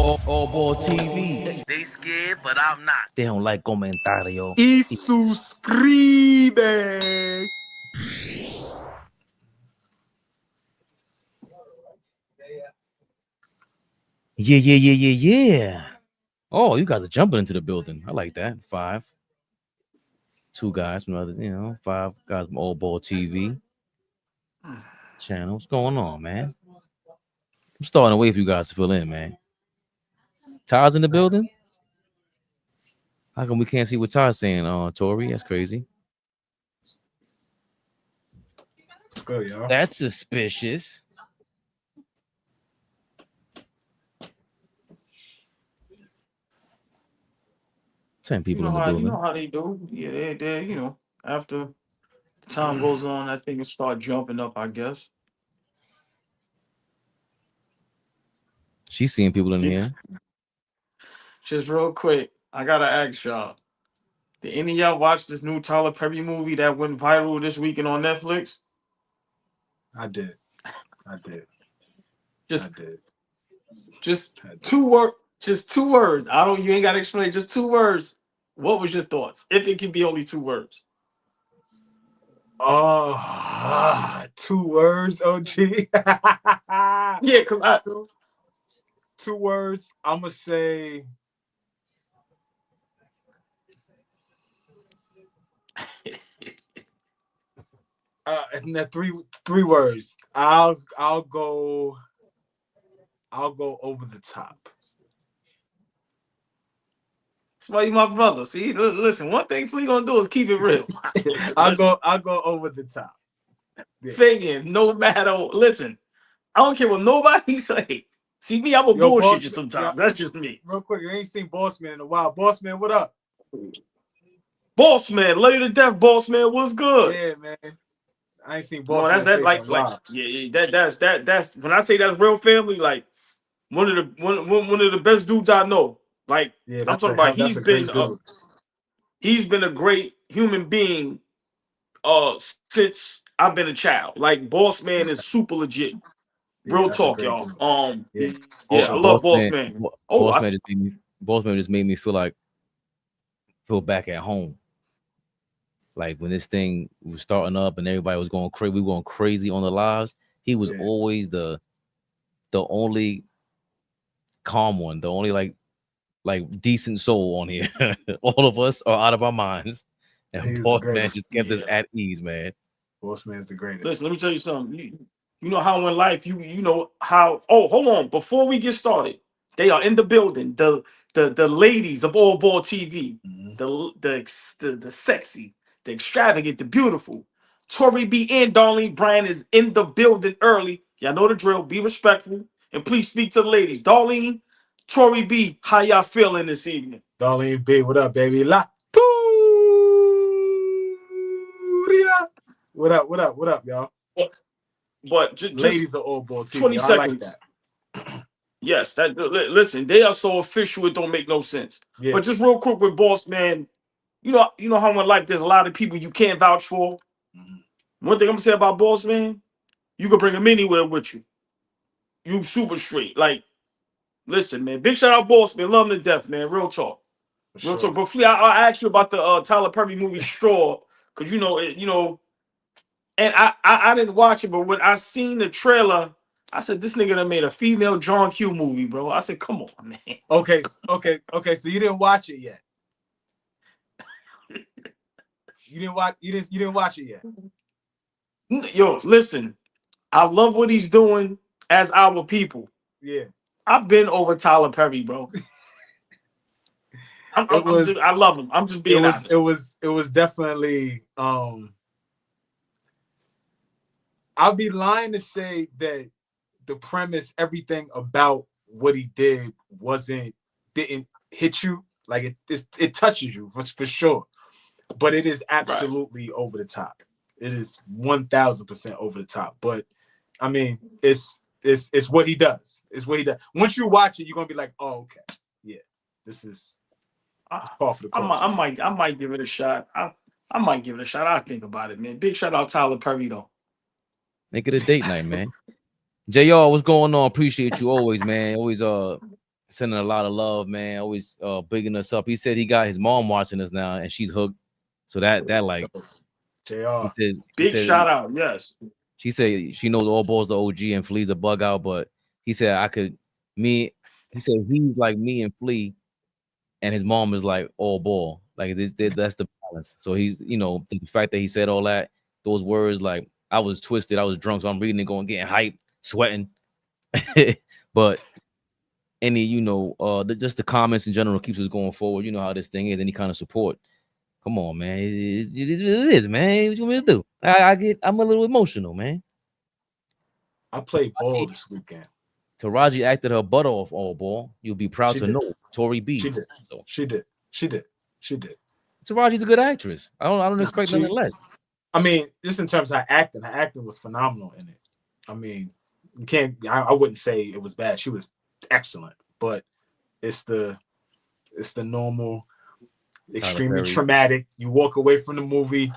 AllBall TV. They scared, but I'm not. They don't like comentario. Y suscribe. Yeah. Oh, you guys are jumping into the building. I like that. 5. 2 guys from other, 5 guys from AllBall TV channel. What's going on, man? I'm starting to wait for you guys to fill in, man. Ty's in the building? How come we can't see what Ty's saying, Tori? That's crazy. Let's go, y'all. That's suspicious. 10 people in the building. You know how they do. Yeah, they after time goes on, I think it start jumping up, I guess. She's seeing people in here. Just real quick, I gotta ask y'all. Did any of y'all watch this new Tyler Perry movie that went viral this weekend on Netflix? I did. Just 2 words. Just 2 words. You ain't gotta explain. Just 2 words. What was your thoughts? If it can be only 2 words. 2 words, OG. Yeah, cause 2 words. I'm gonna say. And the 3 words. I'll go over the top. that's why you my brother. See, listen. One thing Flea gonna do is keep it real. I'll go over the top. Yeah. Fabian, no matter. Listen, I don't care what nobody say. See me, I'm a bullshit you sometimes. That's just me. Real quick, you ain't seen Boss Man in a while. Boss Man, what up? Boss Man, lay to death. Boss Man, what's good? Yeah, man. I ain't seen Boss Man. That's when I say that's real family. Like one of the best dudes I know. Like I'm talking about, he's been a great human being since I've been a child. Like Boss Man is super legit. Real talk, y'all. I love Boss Man. Boss Man just made me feel back at home. Like when this thing was starting up and everybody was going crazy, we were going crazy on the lives. He was always the only calm one, the only like decent soul on here. All of us are out of our minds, and Boss Man just kept us at ease, man. Boss Man's the greatest. Listen, let me tell you something. You know how in life you know how. Oh, hold on. Before we get started, they are in the building. The ladies of AllBall TV, the sexy, the extravagant, the beautiful. Tori B and Darlene Bryan is in the building early. Y'all know the drill. Be respectful and please speak to the ladies. Darlene, Tori B, how y'all feeling this evening? Darlene B, what up, baby? What up, y'all? But just ladies of AllBall TV. 20 seconds. I like that. Yes, listen, they are so official it don't make no sense. Yeah. But just real quick with Boss Man, you know how in life there's a lot of people you can't vouch for. One thing I'm gonna say about Boss Man, you can bring him anywhere with you. You super straight. Like, listen, man. Big shout out Boss Man, love him to death, man. Real talk. Real talk. But Flea, I asked you about the Tyler Perry movie Straw, because and I didn't watch it, but when I seen the trailer, I said, this nigga done made a female John Q movie, bro. I said, come on, man. Okay. So you didn't watch it yet. You didn't watch it yet. Yo, listen. I love what he's doing as our people. Yeah. I've been over Tyler Perry, bro. I love him. I'm just being honest. It was definitely I'll be lying to say that the premise, everything about what he did didn't hit you. Like it touches you for sure. But it is absolutely over the top. It is 1000% over the top. But I mean, it's what he does. It's what he does. Once you watch it, you're gonna be like, oh, okay, yeah, this is par for the course. I might give it a shot. I might give it a shot. I think about it, man. Big shout out Tyler Perry though. Make it a date night, man. JR, what's going on? Appreciate you always, man. Always sending a lot of love, man. Always bigging us up. He said he got his mom watching us now, and she's hooked. So that like, JR. Big shout out, yes. She said she knows AllBall's the OG and Flea's a bug out, but he said he said he's like me and Flea, and his mom is like AllBall. Like that's the balance. So he's, you know, the fact that he said all that, those words, like I was twisted, I was drunk, so I'm reading it, going, getting hyped, sweating. But any, you know, just the comments in general keeps us going forward. You know how this thing is. Any kind of support. Come on, man. It is, man. What you want me to do? I'm a little emotional, man. I played ball this weekend. Taraji acted her butt off, AllBall. You'll be proud to know. Tory B. She did. So. She did. Taraji's a good actress. I don't expect nothing less. I mean, just in terms of her acting was phenomenal in it. I mean, you can't. I wouldn't say it was bad. She was excellent, but it's the normal, extremely traumatic. You walk away from the movie,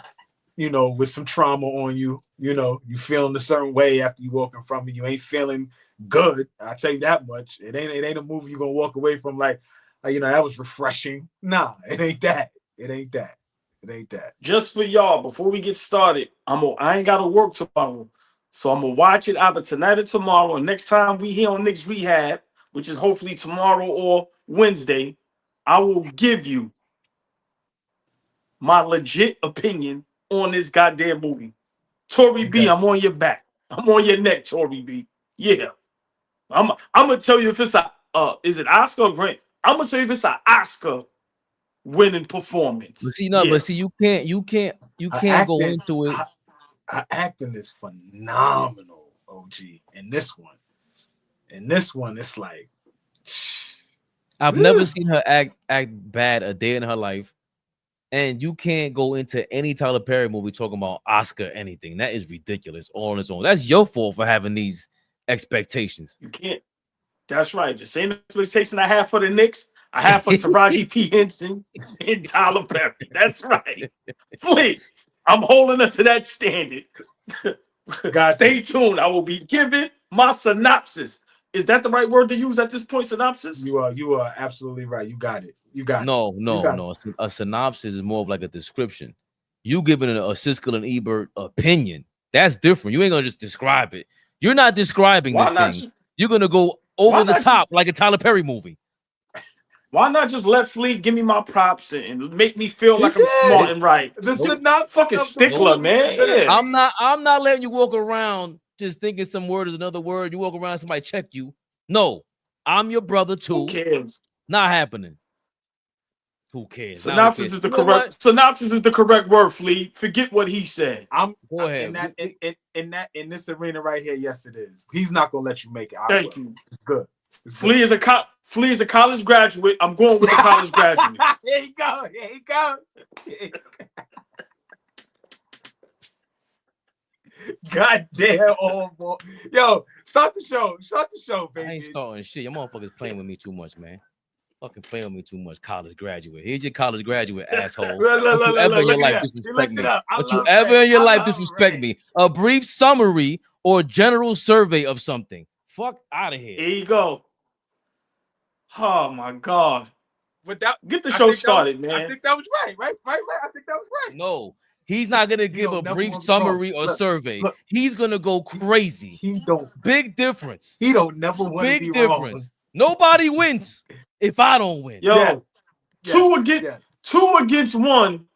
you know, with some trauma on you. You know, you feeling a certain way after you walking from it. You ain't feeling good. I tell you that much. It ain't a movie you're gonna walk away from like, you know, that was refreshing. Nah, it ain't that. It ain't that. Just for y'all, before we get started, I ain't gotta work tomorrow. So I'm gonna watch it either tonight or tomorrow. And next time we here on Knicks Rehab, which is hopefully tomorrow or Wednesday, I will give you my legit opinion on this goddamn movie. Tory B, I'm on your back. I'm on your neck, Tory B. Yeah. I'm gonna tell you if it's is it Oscar or Grant? I'm gonna tell you if it's an Oscar winning performance. But see, you can't go into it. Her acting is phenomenal, OG. In this one, it's like I've never seen her act bad a day in her life. And you can't go into any Tyler Perry movie talking about Oscar anything. That is ridiculous all on its own. That's your fault for having these expectations. You can't. That's right. The same expectation I have for the Knicks, I have for Taraji P. Henson and Tyler Perry. That's right. Please, I'm holding up to that standard. God, stay tuned. I will be giving my synopsis. Is that the right word to use at this point? Synopsis? You are absolutely right. You got it. No. A synopsis is more of like a description. You giving a Siskel and Ebert opinion. That's different. You ain't gonna just describe it. You're not describing this thing. You're gonna go over the top like a Tyler Perry movie. Why not just let Flea give me my props and make me feel like I'm smart and right? This is not fucking stickler, man. Yeah. I'm not letting you walk around just thinking some word is another word. You walk around, somebody check you. No, I'm your brother too. Who cares? Not happening. Who cares? Synopsis is the correct. Synopsis is the correct word, Flea. Forget what he said. Go ahead. In this arena right here, yes, it is. He's not gonna let you make it. Thank you. It's good. Flea is a college graduate. I'm going with the college graduate. Here you go. God damn, AllBall. Yo, start the show, baby. I ain't starting shit. Your motherfuckers playing with me too much, man. Fucking playing with me too much. College graduate. Here's your college graduate, asshole. Don't you ever in your life disrespect me. Don't you ever in your life disrespect me. A brief summary or general survey of something. Fuck out of here. Here you go. Oh my God. Get the show started, man. I think that was right. I think that was right. No, he's not gonna give a brief summary or survey. He's gonna go crazy. He don't. Big difference. He don't never want to be difference. Wrong. Nobody wins if I don't win. Yo, two against one.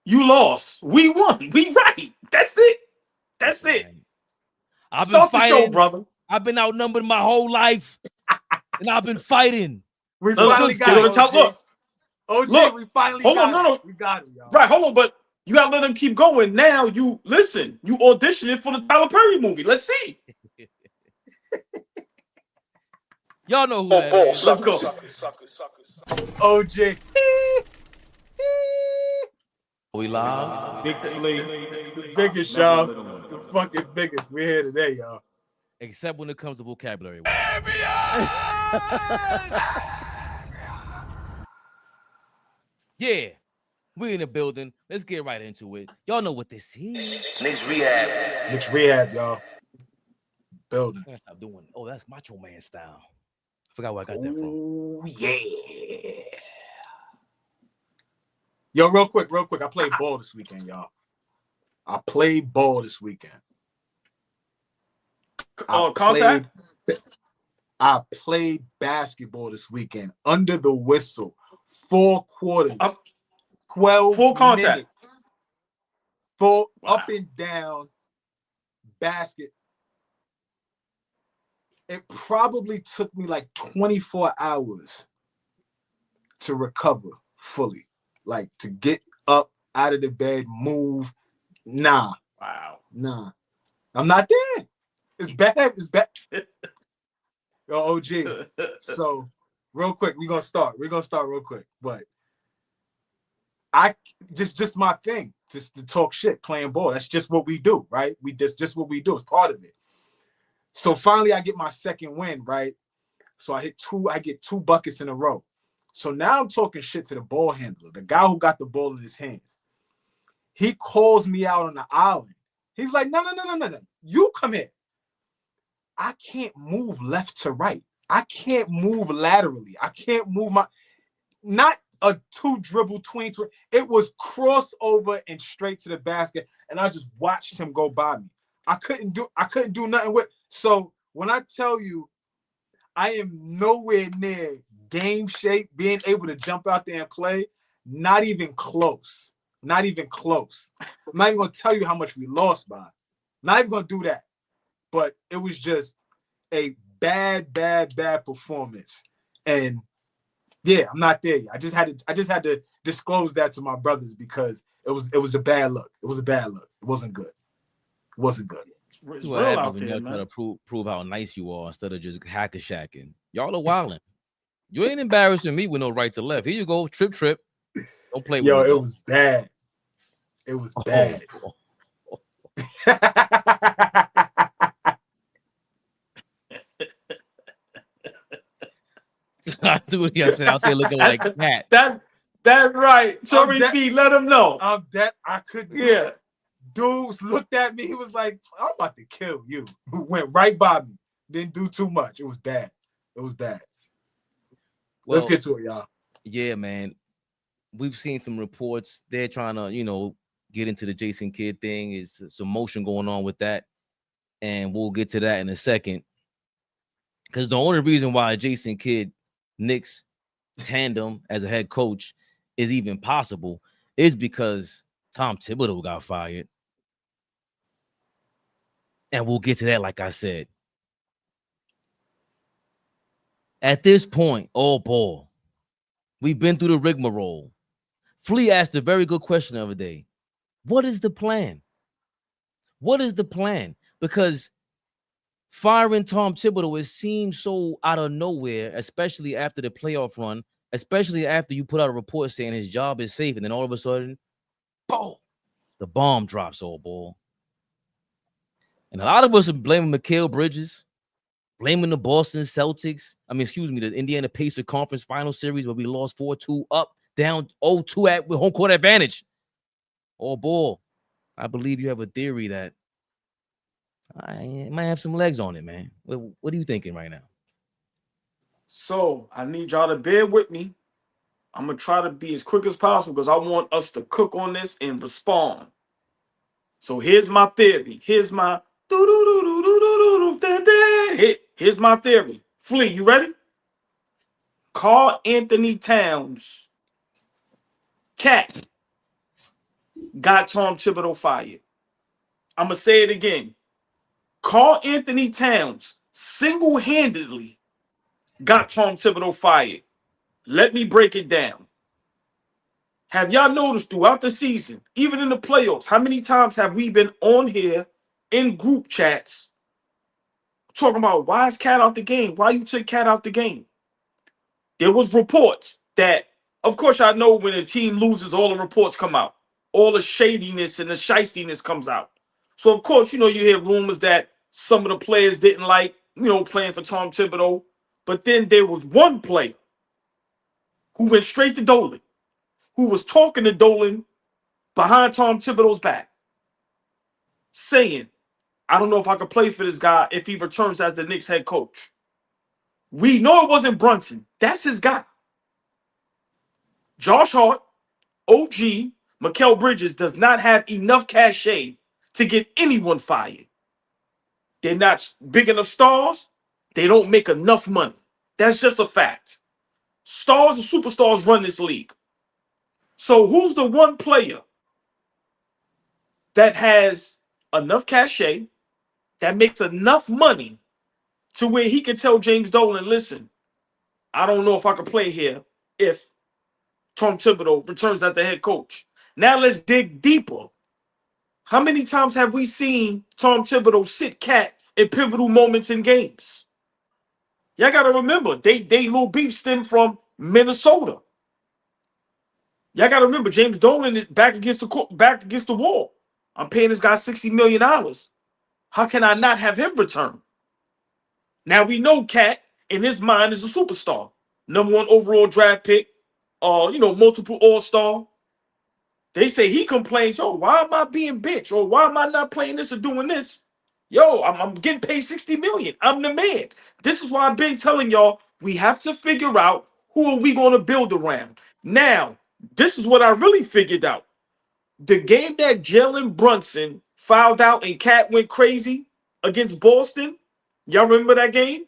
You lost. We won. We right. That's it. That's it. I've been fighting, the show, brother. I've been outnumbered my whole life, and I've been fighting. We finally got it. Look, we finally hold got on, it. We got it, y'all. Right, hold on, but you gotta let them keep going. Now you listen. You auditioning for the Tyler Perry movie. Let's see. Y'all know who that is. Let's go. OJ. We live. Big Flea. The biggest, y'all. The fucking biggest. We're here today, y'all. Except when it comes to vocabulary. Yeah. We in the building. Let's get right into it. Y'all know what this is. Knicks Rehab. Knicks Rehab, y'all. Building. Stop doing. Oh, that's Macho Man style. Forgot where I got that from. Oh, yeah. Yo, real quick. I played ball this weekend, y'all. I played ball this weekend. Contact? I played basketball this weekend under the whistle. 4 quarters. 12 full contact. minutes. Full up and down basket. It probably took me like 24 hours to recover fully. Like to get up out of the bed, move. Nah. Wow. Nah. I'm not there. It's bad. It's bad. Yo, OG. So real quick, we're gonna start real quick. But I just my thing, just to talk shit, playing ball. That's just what we do, right? Just what we do. It's part of it. So finally I get my second win, right? So I get 2 buckets in a row. So now I'm talking shit to the ball handler, the guy who got the ball in his hands. He calls me out on the island. He's like, no. You come here. I can't move left to right. I can't move laterally. I can't move not a 2 dribble tween. It was crossover and straight to the basket. And I just watched him go by me. I couldn't do nothing with. So when I tell you I am nowhere near game shape, being able to jump out there and play, not even close. Not even close. I'm not even gonna tell you how much we lost by. Not even gonna do that. But it was just a bad performance. And yeah, I'm not there yet. I just had to disclose that to my brothers because it was a bad look. It was a bad look. It wasn't good. It wasn't good. It's what happens when y'all try to prove how nice you are instead of just hacker shacking. Y'all are wilding. You ain't embarrassing me with no right to left. Here you go, trip. Don't play with me. Yo, it was bad. It was bad. Dude, y'all out there looking like Kat. That's right. Sorry, B, let him know. I'm dead. I couldn't. Yeah. Dudes looked at me. He was like, I'm about to kill you. Went right by me. Didn't do too much. It was bad. It was bad. Well, let's get to it, y'all. Yeah, man. We've seen some reports. They're trying to, get into the Jason Kidd thing. Is some motion going on with that. And we'll get to that in a second. Because the only reason why Jason Kidd Knicks tandem as a head coach is even possible is because Tom Thibodeau got fired. And we'll get to that, like I said. At this point, AllBall, we've been through the rigmarole. Flea asked a very good question the other day. What is the plan? What is the plan? Because firing Tom Thibodeau, it seems so out of nowhere, especially after the playoff run, especially after you put out a report saying his job is safe, and then all of a sudden, boom, the bomb drops, AllBall. And a lot of us are blaming Mikal Bridges, blaming the Boston Celtics. The Indiana Pacers Conference Final Series where we lost 4-2 up, down 0-2 with home court advantage. AllBall, I believe you have a theory that I might have some legs on it, man. What are you thinking right now? So I need y'all to bear with me. I'm going to try to be as quick as possible because I want us to cook on this and respond. So here's my theory. Here's my theory. Flea, you ready? Karl Anthony Towns, Kat, got Tom Thibodeau fired. I'm going to say it again. Karl Anthony Towns single-handedly got Tom Thibodeau fired. Let me break it down. Have y'all noticed throughout the season, even in the playoffs, how many times have we been on here in group chats talking about why is Kat out the game? Why you took Kat out the game? There was reports that, of course, I know when a team loses, all the reports come out. All the shadiness and the shystiness comes out. So, of course, you hear rumors that some of the players didn't like, playing for Tom Thibodeau. But then there was one player who went straight to Dolan, who was talking to Dolan behind Tom Thibodeau's back, saying, I don't know if I could play for this guy if he returns as the Knicks head coach. We know it wasn't Brunson. That's his guy. Josh Hart, OG, Mikal Bridges does not have enough cachet to get anyone fired. They're not big enough stars. They don't make enough money. That's just a fact. Stars and superstars run this league. So who's the one player that has enough cachet, that makes enough money to where he can tell James Dolan, listen, I don't know if I can play here if Tom Thibodeau returns as the head coach. Now let's dig deeper. How many times have we seen Tom Thibodeau sit Kat in pivotal moments in games? Y'all got to remember, they little beef stem from Minnesota. Y'all got to remember, James Dolan is back against the wall. I'm paying this guy $60 million. How can I not have him return? Now we know Kat, in his mind, is a superstar. #1 overall draft pick, multiple all-star. They say he complains, yo, why am I being bitch? Or why am I not playing this or doing this? Yo, I'm getting paid $60 million. I'm the man. This is why I've been telling y'all, we have to figure out who are we going to build around. Now, this is what I really figured out. The game that Jalen Brunson fouled out and Kat went crazy against Boston, y'all remember that game?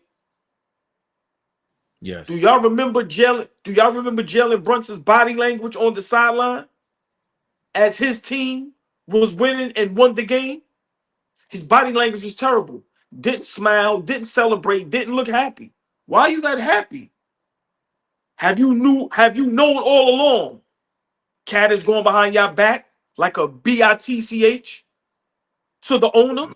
Yes. Do y'all remember Jalen Brunson's body language on the sideline as his team was winning and won the game? His body language was terrible. Didn't smile, didn't celebrate, didn't look happy. Why are you not happy? Have you known all along Kat is going behind your back like a bitch to the owner?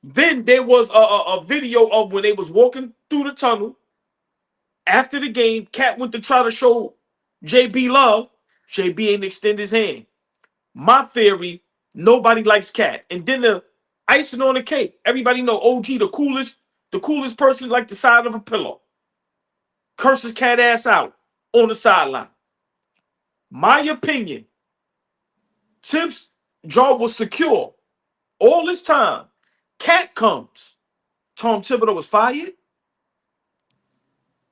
Then there was a video of when they was walking through the tunnel. After the game, Kat went to try to show JB love. JB ain't extend his hand. My theory, nobody likes Kat. And then the icing on the cake, everybody know OG, the coolest person, like the side of a pillow. Curses Kat ass out on the sideline. My opinion, Thibs' job was secure. All this time, Kat comes. Tom Thibodeau was fired.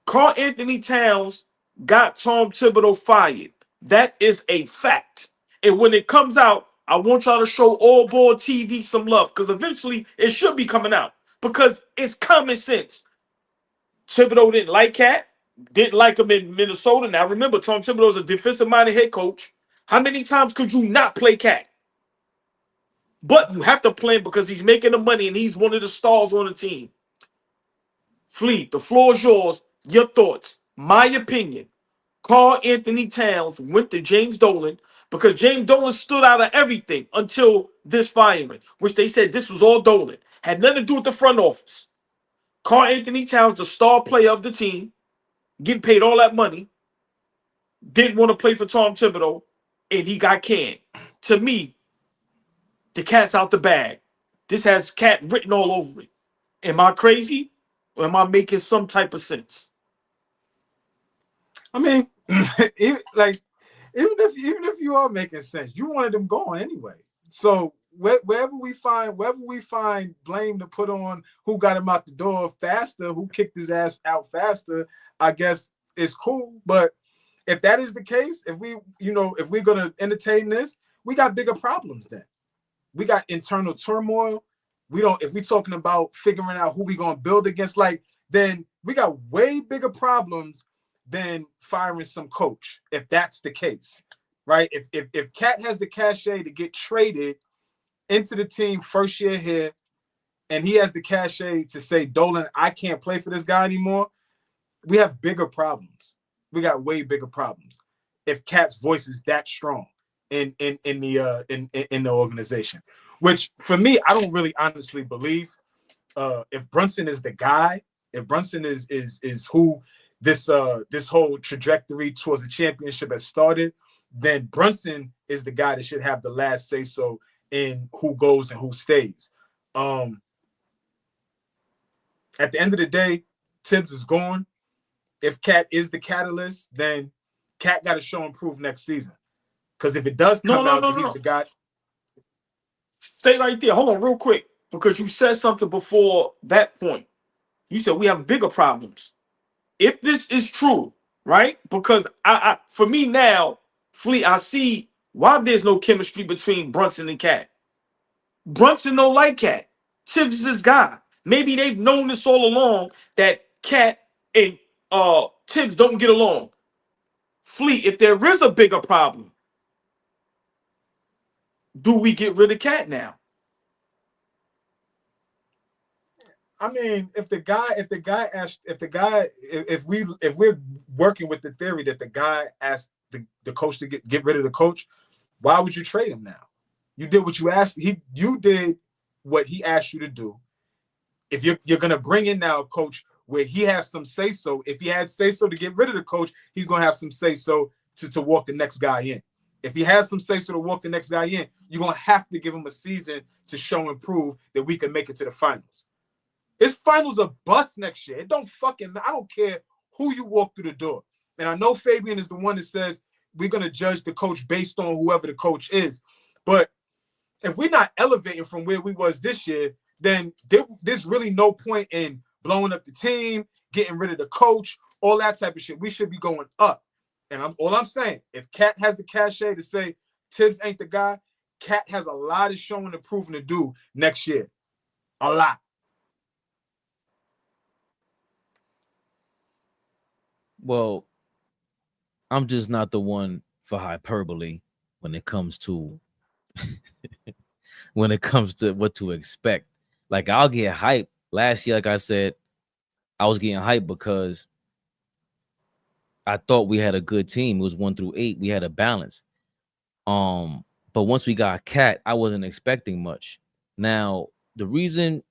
Karl Anthony Towns got Tom Thibodeau fired. That is a fact. And when it comes out, I want y'all to show AllBall TV some love, because eventually it should be coming out, because it's common sense. Thibodeau didn't like Kat, didn't like him in Minnesota. Now remember, Tom Thibodeau is a defensive-minded head coach. How many times could you not play Kat? But you have to play him because he's making the money and he's one of the stars on the team. Fleet, the floor is yours. Your thoughts. My opinion. Karl Anthony Towns went to James Dolan because James Dolan stood out of everything until this firing, which they said this was all Dolan. Had nothing to do with the front office. Karl Anthony Towns, the star player of the team, getting paid all that money, didn't want to play for Tom Thibodeau, and he got canned. To me, the cat's out the bag. This has Kat written all over it. Am I crazy? Or am I making some type of sense? I mean, even if you are making sense, you wanted them going anyway. So wherever we find blame to put on who got him out the door faster, who kicked his ass out faster, I guess it's cool. But if that is the case, if we're gonna entertain this, we got bigger problems then. We got internal turmoil. If we're talking about figuring out who we're gonna build against, then we got way bigger problems than firing some coach, if that's the case, right? If Kat has the cachet to get traded into the team first year here, and he has the cachet to say, Dolan, I can't play for this guy anymore, we have bigger problems. We got way bigger problems if Kat's voice is that strong in the organization. Which for me, I don't really honestly believe. If Brunson is the guy, if Brunson is who this whole trajectory towards the championship has started, then Brunson is the guy that should have the last say so in who goes and who stays. At the end of the day, Thibs is gone. If Kat is the catalyst, then Kat got to show and prove next season. Because if it does come out that he's the guy. Stay right there. Hold on real quick, because you said something before that point. You said we have bigger problems. if this is true, right? Because I for me now, Fleet, I see why there's no chemistry between Brunson and Kat. Brunson don't like Kat. Thibs is his guy. Maybe they've known this all along that Kat and Thibs don't get along. Fleet, if there is a bigger problem, do we get rid of Kat now? I mean, if we're working with the theory that the guy asked the coach to get rid of the coach, why would you trade him now? You did what you asked. You did what he asked you to do. If you're gonna bring in now a coach where he has some say so, if he had say so to get rid of the coach, he's gonna have some say so to walk the next guy in. If he has some say so to walk the next guy in, you're gonna have to give him a season to show and prove that we can make it to the finals. This finals a bust next year. It don't fucking matter. I don't care who you walk through the door. And I know Fabian is the one that says we're gonna judge the coach based on whoever the coach is. But if we're not elevating from where we was this year, then there's really no point in blowing up the team, getting rid of the coach, all that type of shit. We should be going up. And all I'm saying, if Kat has the cachet to say Thibs ain't the guy, Kat has a lot of showing and proving to do next year. A lot. Well, I'm just not the one for hyperbole when it comes to what to expect. Like, I'll get hyped. Last year, like I said, I was getting hyped because I thought we had a good team. It was 1 through 8. We had a balance. But once we got Kat, I wasn't expecting much. Now, the reason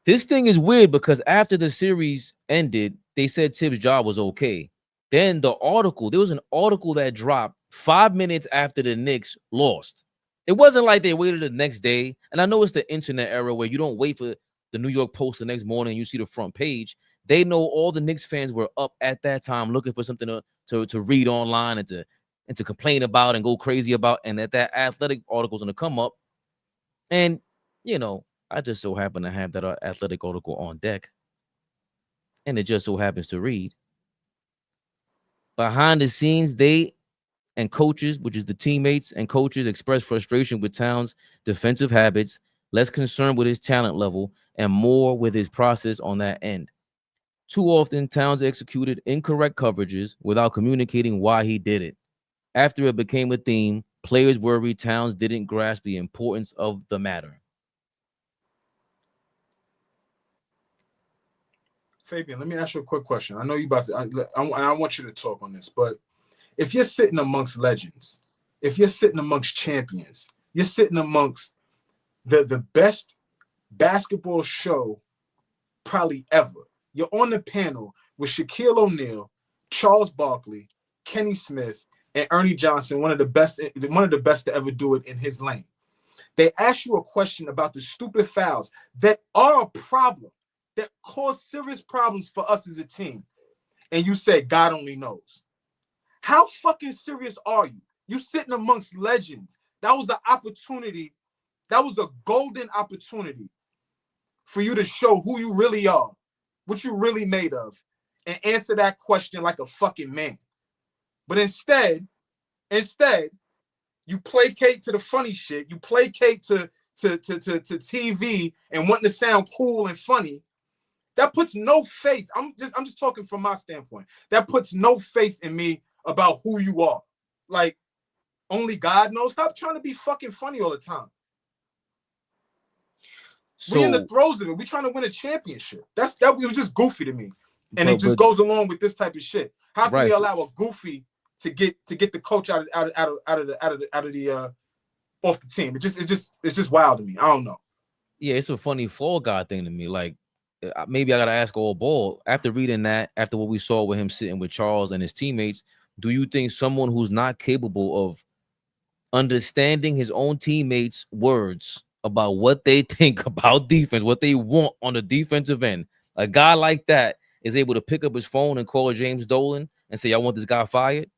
this thing is weird because after the series ended, they said Thibs' job was okay. Then there was an article that dropped 5 minutes after the Knicks lost. It wasn't like they waited the next day. And I know it's the internet era where you don't wait for the New York Post the next morning and you see the front page. They know all the Knicks fans were up at that time looking for something to read online and to complain about and go crazy about. And that athletic article's gonna come up. And I just so happen to have that athletic article on deck. And it just so happens to read. Behind the scenes, they and coaches, which is the teammates and coaches, express frustration with Towns' defensive habits, less concerned with his talent level, and more with his process on that end. Too often, Towns executed incorrect coverages without communicating why he did it. After it became a theme, players worried Towns didn't grasp the importance of the matter. Fabian, let me ask you a quick question. I know you about to. I want you to talk on this, but if you're sitting amongst legends, if you're sitting amongst champions, you're sitting amongst the best basketball show probably ever. You're on the panel with Shaquille O'Neal, Charles Barkley, Kenny Smith, and Ernie Johnson, one of the best to ever do it in his lane. They ask you a question about the stupid fouls that are a problem, that cause serious problems for us as a team. And you say, God only knows. How fucking serious are you? You sitting amongst legends. That was an opportunity. That was a golden opportunity for you to show who you really are, what you really made of, and answer that question like a fucking man. But instead, you placate to the funny shit. You placate to TV and wanting to sound cool and funny. That puts no faith. I'm just talking from my standpoint. That puts no faith in me about who you are. Like, only God knows. Stop trying to be fucking funny all the time. So, we in the throes of it. We trying to win a championship. That was just goofy to me. And it just goes along with this type of shit. How can we allow a goofy to get the coach out of the off the team? It's just wild to me. I don't know. Yeah, it's a funny fall guy thing to me. Like, maybe I gotta ask AllBall, after reading that, after what we saw with him sitting with Charles and his teammates, do you think someone who's not capable of understanding his own teammates' words about what they think about defense, what they want on the defensive end, a guy like that is able to pick up his phone and call James Dolan and say, I want this guy fired?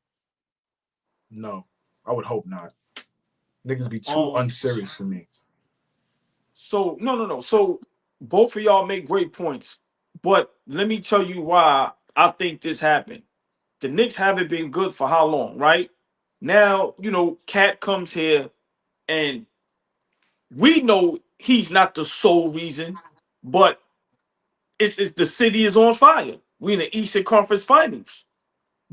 No, I would hope not. Niggas be too unserious for me. So, no. So, both of y'all make great points. But let me tell you why I think this happened. The Knicks haven't been good for how long, right? Now, you know, Kat comes here and we know he's not the sole reason, but it's the city is on fire. We in the Eastern Conference Finals.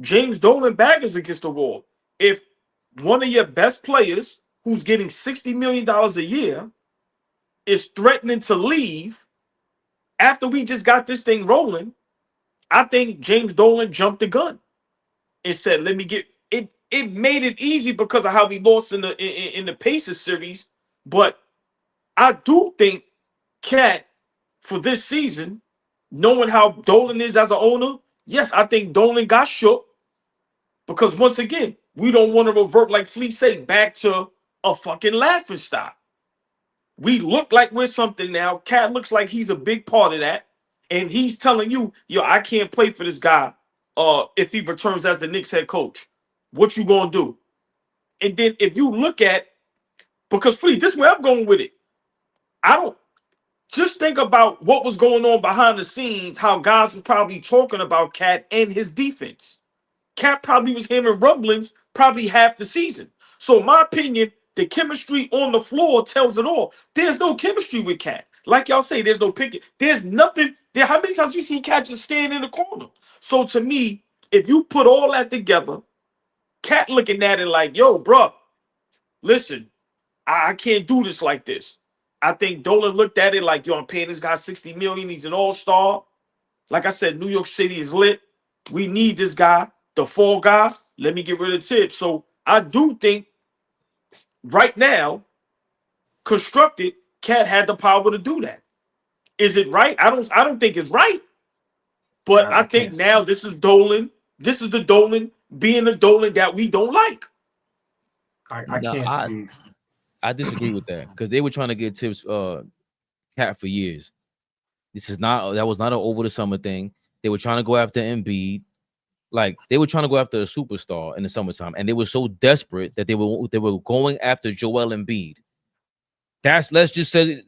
James Dolan baggers against the wall. If one of your best players who's getting $60 million a year is threatening to leave after we just got this thing rolling, I think James Dolan jumped the gun and said, let me get it. It made it easy because of how we lost in the Pacers series. But I do think Kat, for this season, knowing how Dolan is as an owner, yes, I think Dolan got shook. Because once again, we don't want to revert, like Fleet said, back to a fucking laughing stock. We look like we're something now. Kat looks like he's a big part of that. And he's telling you, yo, I can't play for this guy if he returns as the Knicks head coach. What you gonna do? And then if you look at, because Fleet, this is where I'm going with it. I don't just think about what was going on behind the scenes, how guys was probably talking about Kat and his defense. Kat probably was hearing rumblings probably half the season. So in my opinion, the chemistry on the floor tells it all. There's no chemistry with Kat. Like y'all say, there's no picking. There's nothing. There. How many times you see Kat just stand in the corner? So to me, if you put all that together, Kat looking at it like, yo, bro, listen, I can't do this like this. I think Dolan looked at it like, yo, I'm paying this guy $60 million. He's an all-star. Like I said, New York City is lit. We need this guy, the fall guy. Let me get rid of Thibs. So I do think right now, constructed, Kat had the power to do that. Is it right? I don't think it's right. But I think now this is Dolan. This is the Dolan being the Dolan that we don't like. I can't see. I disagree with that because they were trying to get Thibs Kat for years. That was not an over the summer thing. They were trying to go after Embiid. Like they were trying to go after a superstar in the summertime, and they were so desperate that they were going after Joel Embiid. Let's just say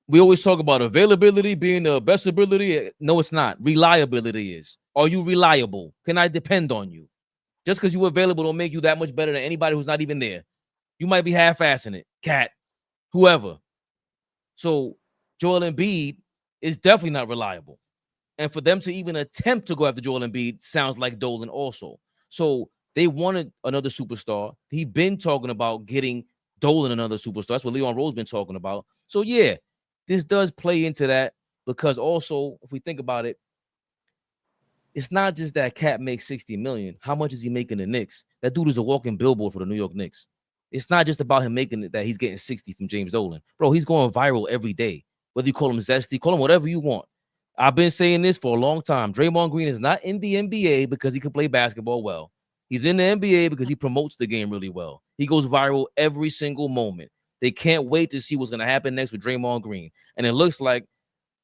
we always talk about availability being the best ability. No, it's not. Reliability is. Are you reliable? Can I depend on you? Just because you're available don't make you that much better than anybody who's not even there. You might be half-assing it, Kat, whoever. So Joel Embiid is definitely not reliable. And for them to even attempt to go after Joel Embiid sounds like Dolan also. So they wanted another superstar. He's been talking about getting Dolan another superstar. That's what Leon Rose been talking about. So yeah, this does play into that because also, if we think about it, it's not just that Kat makes $60 million. How much is he making the Knicks? That dude is a walking billboard for the New York Knicks. It's not just about him making it that he's getting 60 from James Dolan. Bro, he's going viral every day. Whether you call him zesty, call him whatever you want. I've been saying this for a long time. Draymond Green is not in the NBA because he can play basketball well. He's in the NBA because he promotes the game really well. He goes viral every single moment. They can't wait to see what's going to happen next with Draymond Green. And it looks like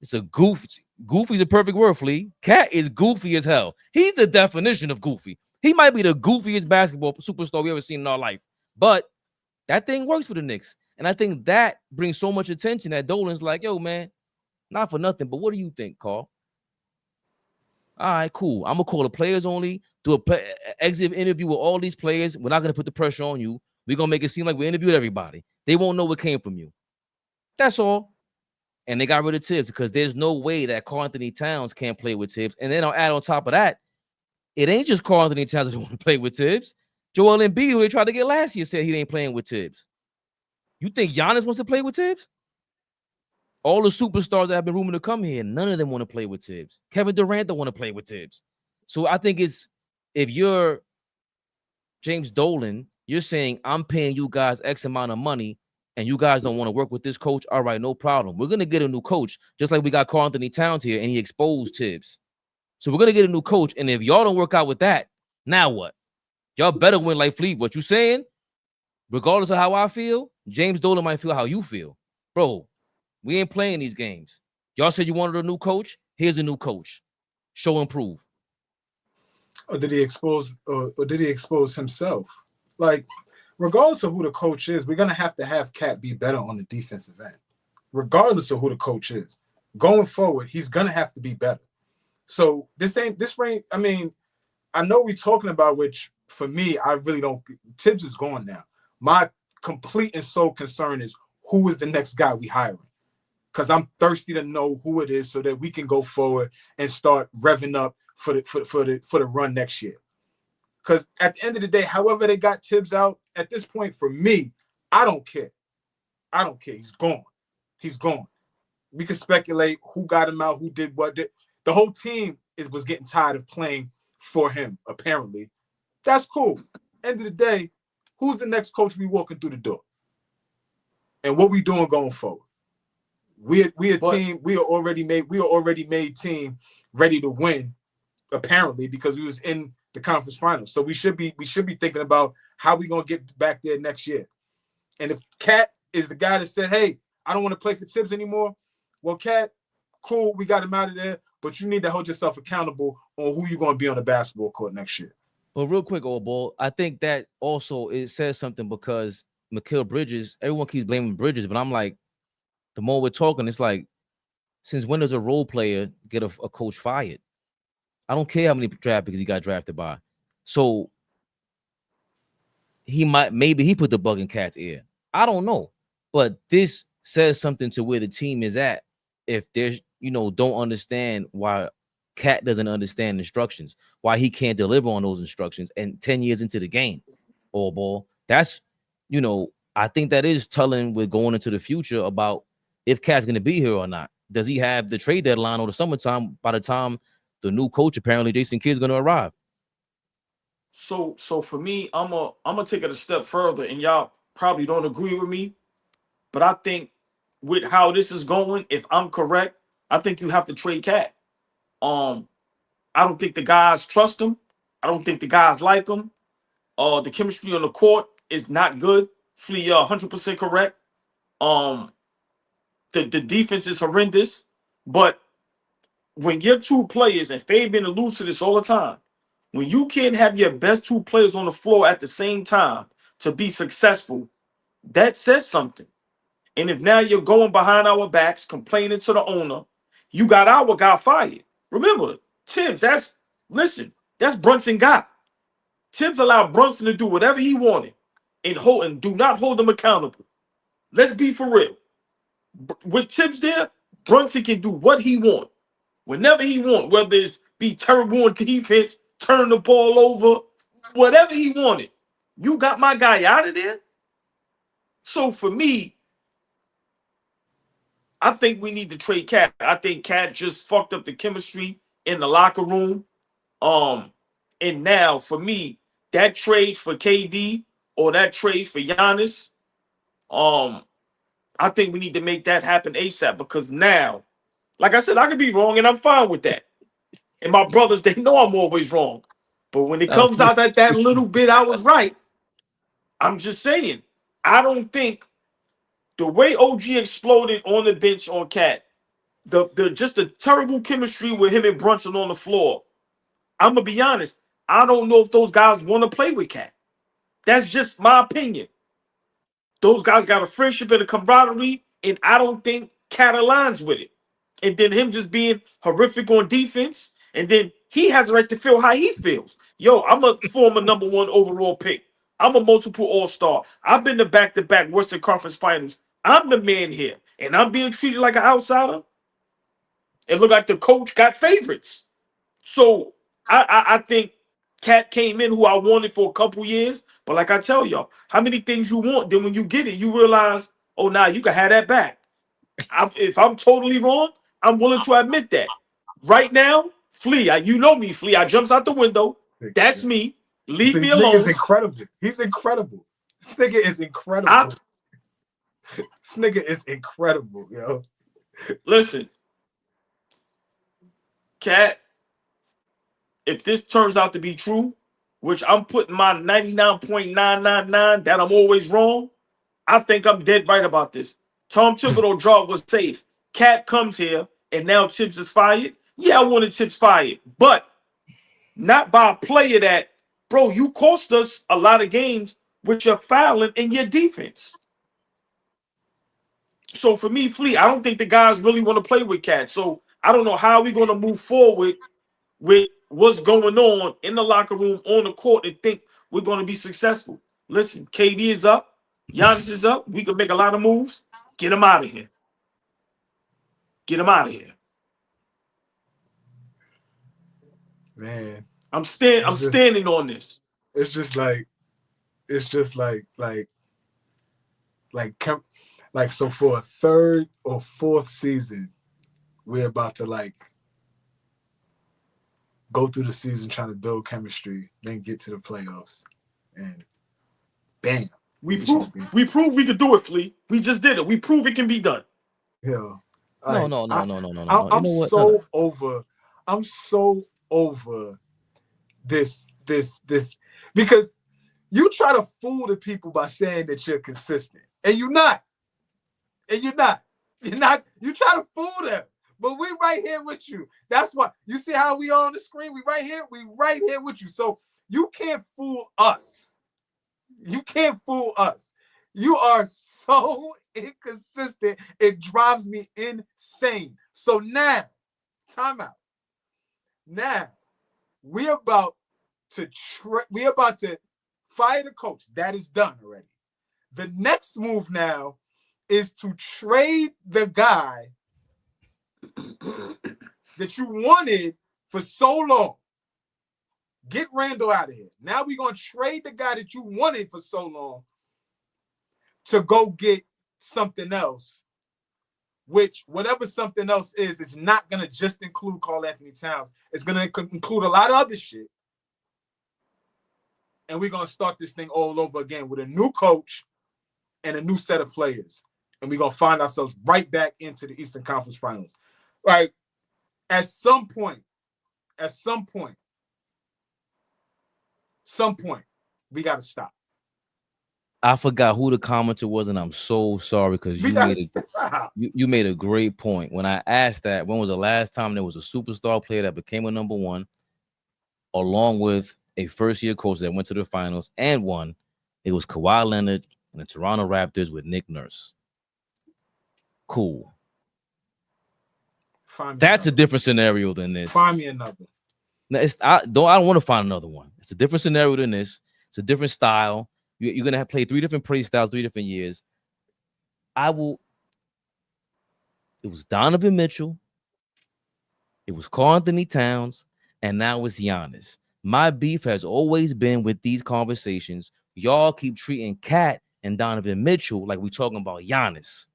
it's a goofy. Goofy's a perfect word, Flea. Kat is goofy as hell. He's the definition of goofy. He might be the goofiest basketball superstar we ever seen in our life. But that thing works for the Knicks. And I think that brings so much attention that Dolan's like, yo, man, not for nothing, but what do you think, Carl? All right, cool. I'm going to call the players only, do an exit interview with all these players. We're not going to put the pressure on you. We're going to make it seem like we interviewed everybody. They won't know what came from you. That's all. And they got rid of Thibs because there's no way that Karl Anthony Towns can't play with Thibs. And then I'll add on top of that, it ain't just Karl Anthony Towns that want to play with Thibs. Joel Embiid, who they tried to get last year, said he ain't playing with Thibs. You think Giannis wants to play with Thibs? All the superstars that have been rumored to come here, none of them want to play with Thibs. Kevin Durant don't want to play with Thibs. So I think it's, if you're James Dolan, you're saying, I'm paying you guys X amount of money, and you guys don't want to work with this coach, all right, no problem. We're going to get a new coach, just like we got Karl Anthony Towns here, and he exposed Thibs. So we're going to get a new coach, and if y'all don't work out with that, now what? Y'all better win like Fleet. What you saying? Regardless of how I feel, James Dolan might feel how you feel. Bro, we ain't playing these games. Y'all said you wanted a new coach? Here's a new coach. Show and prove. Or did he expose himself? Like, regardless of who the coach is, we're going to have Kat be better on the defensive end. Regardless of who the coach is. going forward, he's gonna have to be better. So this reign. I mean, I know we're talking about, which for me, I really don't. Thibs is gone now. My complete and sole concern is who is the next guy we hiring, because I'm thirsty to know who it is so that we can go forward and start revving up for the run next year. Because at the end of the day, however they got Thibs out at this point, for me, I don't care. I don't care. He's gone. He's gone. We can speculate who got him out, who did what. The whole team was getting tired of playing for him, apparently. That's cool. End of the day, who's the next coach we walking through the door? And what we doing going forward? We a team, we are already made team ready to win, apparently, because we was in the conference finals. So we should be thinking about how we gonna get back there next year. And if Kat is the guy that said, hey, I don't want to play for Thibs anymore, well, Kat, cool, we got him out of there, but you need to hold yourself accountable on who you're going to be on the basketball court next year. But real quick, AllBall, I think that also it says something because Mikal Bridges, everyone keeps blaming Bridges, but I'm like, the more we're talking, it's like, since when does a role player get a coach fired? I don't care how many draft picks he got drafted by. So maybe he put the bug in Kat's ear. I don't know. But this says something to where the team is at. If there's, don't understand why Kat doesn't understand instructions, why he can't deliver on those instructions, and 10 years into the game, AllBall, that's, I think that is telling we're going into the future about if Kat's going to be here or not. Does he have the trade deadline or the summertime by the time the new coach, apparently Jason Kidd's, going to arrive? So for me, I'm gonna take it a step further, and y'all probably don't agree with me, but I think with how this is going, if I'm correct, I think you have to trade Kat. I don't think the guys trust him. I don't think the guys like him. The chemistry on the court is not good. Flea, 100% correct. The defense is horrendous. But when your two players, and Fabian alludes to this all the time, when you can't have your best two players on the floor at the same time to be successful, that says something. And if now you're going behind our backs, complaining to the owner, you got our guy fired. Remember, Thibs, that's Brunson guy. Thibs allowed Brunson to do whatever he wanted and do not hold him accountable. Let's be for real. With Thibs there, Brunson can do what he wants, whenever he wants, whether it's be terrible on defense, turn the ball over, whatever he wanted. You got my guy out of there. So for me, I think we need to trade Kat. I think Kat just fucked up the chemistry in the locker room. And now for me, that trade for KD or that trade for Giannis, I think we need to make that happen ASAP, because now, like I said, I could be wrong and I'm fine with that. And my brothers, they know I'm always wrong. But when it comes out that little bit I was right, I'm just saying, I don't think the way OG exploded on the bench on Kat, just the terrible chemistry with him and Brunson on the floor, I'm gonna be honest, I don't know if those guys want to play with Kat. That's just my opinion. Those guys got a friendship and a camaraderie, and I don't think Kat aligns with it. And then him just being horrific on defense, and then he has a right to feel how he feels. Yo, I'm a former #1 overall pick. I'm a multiple all-star. I've been to back-to-back Western Conference Finals. I'm the man here, and I'm being treated like an outsider. It looked like the coach got favorites. So I think Kat came in who I wanted for a couple years, but like I tell y'all, how many things you want, then when you get it, you realize, oh, nah, you can have that back. If I'm totally wrong, I'm willing to admit that. Right now, Flea, you know me, Flea. I jumps out the window. That's me. Leave me alone. This nigga is incredible. He's incredible. This nigga is incredible. This nigga is incredible, yo. Listen, Kat, if this turns out to be true, which I'm putting my 99.999 that I'm always wrong, I think I'm dead right about this. Tom Thibodeau job was safe. Kat comes here, and now Thibs is fired. Yeah, I wanted Thibs fired, but not by a player that, bro, you cost us a lot of games with your fouling and your defense. So for me, Flea, I don't think the guys really want to play with Kat. So I don't know how we're going to move forward with what's going on in the locker room, on the court, and think we're going to be successful. Listen, KD is up. Giannis is up. We can make a lot of moves. Get him out of here. Get him out of here. Man. I'm standing on this. It's just like so for a third or fourth season, we're about to like go through the season trying to build chemistry, then get to the playoffs, and bam. We proved we could do it, Flea. We just did it. We proved it can be done. Yeah. No. I'm so over this because you try to fool the people by saying that you're consistent, and you're not. You try to fool them, but we right here with you. That's why you see how we on the screen. We right here with you. So you can't fool us. You can't fool us. You are so inconsistent. It drives me insane. So now, time out. Now, we're about to fire the coach. That is done already. The next move now is to trade the guy that you wanted for so long. Get Randall out of here. Now we're going to trade the guy that you wanted for so long to go get something else, which whatever something else is not going to just include Karl Anthony Towns. It's going to include a lot of other shit. And we're going to start this thing all over again with a new coach and a new set of players. And we're going to find ourselves right back into the Eastern Conference Finals. Right? At some point, we got to stop. I forgot who the commenter was, and I'm so sorry because you made a great point. When I asked that, when was the last time there was a superstar player that became a number one, along with a first-year coach that went to the finals and won? It was Kawhi Leonard and the Toronto Raptors with Nick Nurse. Cool. That's a different scenario than this. Find me another. No, I don't want to find another one. It's a different scenario than this. It's a different style. You're going to play 3 different play styles, 3 different years. It was Donovan Mitchell. It was Karl Anthony Towns. And now it's Giannis. My beef has always been with these conversations. Y'all keep treating Kat and Donovan Mitchell like we're talking about Giannis.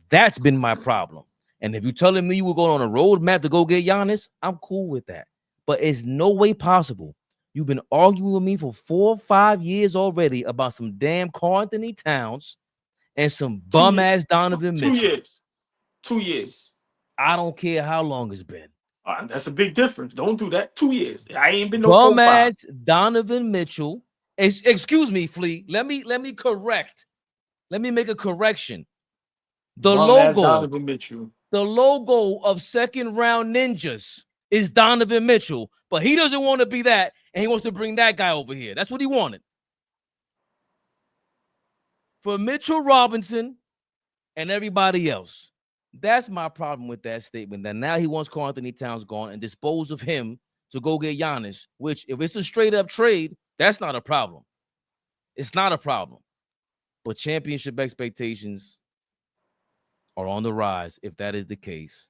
That's been my problem. And if you're telling me you were going on a roadmap to go get Giannis, I'm cool with that. But it's no way possible. You've been arguing with me for 4 or 5 years already about some damn Karl Anthony Towns and some bum-ass Donovan Mitchell. 2 years. I don't care how long it's been. That's a big difference. Don't do that. 2 years. I ain't been no bum-ass Donovan Mitchell. Excuse me, Flea. Let me correct. Let me make a correction. The logo of Second Round Ninjas is Donovan Mitchell, but he doesn't want to be that, and he wants to bring that guy over here. That's what he wanted. For Mitchell Robinson and everybody else. That's my problem with that statement, that now he wants Karl Anthony Towns gone and dispose of him to go get Giannis, which if it's a straight-up trade, that's not a problem. It's not a problem. But championship expectations are on the rise if that is the case.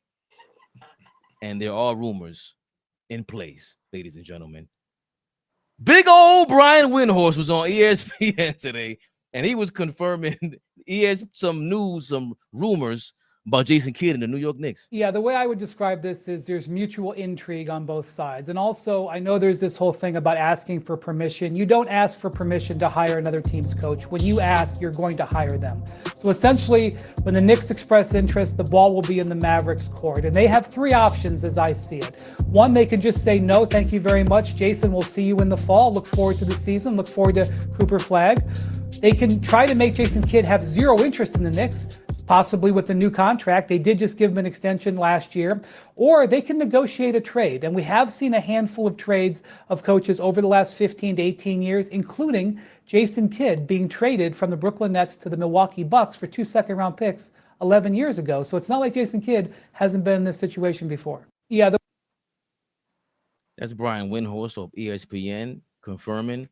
And there are rumors in place, ladies and gentlemen. Big old Brian Windhorst was on ESPN today, and he was confirming some rumors about Jason Kidd and the New York Knicks. Yeah, the way I would describe this is there's mutual intrigue on both sides. And also, I know there's this whole thing about asking for permission. You don't ask for permission to hire another team's coach. When you ask, you're going to hire them. So essentially, when the Knicks express interest, the ball will be in the Mavericks' court. And they have 3 options as I see it. One, they can just say, no, thank you very much. Jason, we'll see you in the fall. Look forward to the season. Look forward to Cooper Flagg. They can try to make Jason Kidd have 0 interest in the Knicks, possibly with the new contract. They did just give him an extension last year. Or they can negotiate a trade. And we have seen a handful of trades of coaches over the last 15 to 18 years, including Jason Kidd being traded from the Brooklyn Nets to the Milwaukee Bucks for 2 second-round picks 11 years ago. So it's not like Jason Kidd hasn't been in this situation before. Yeah. That's Brian Windhorst of ESPN confirming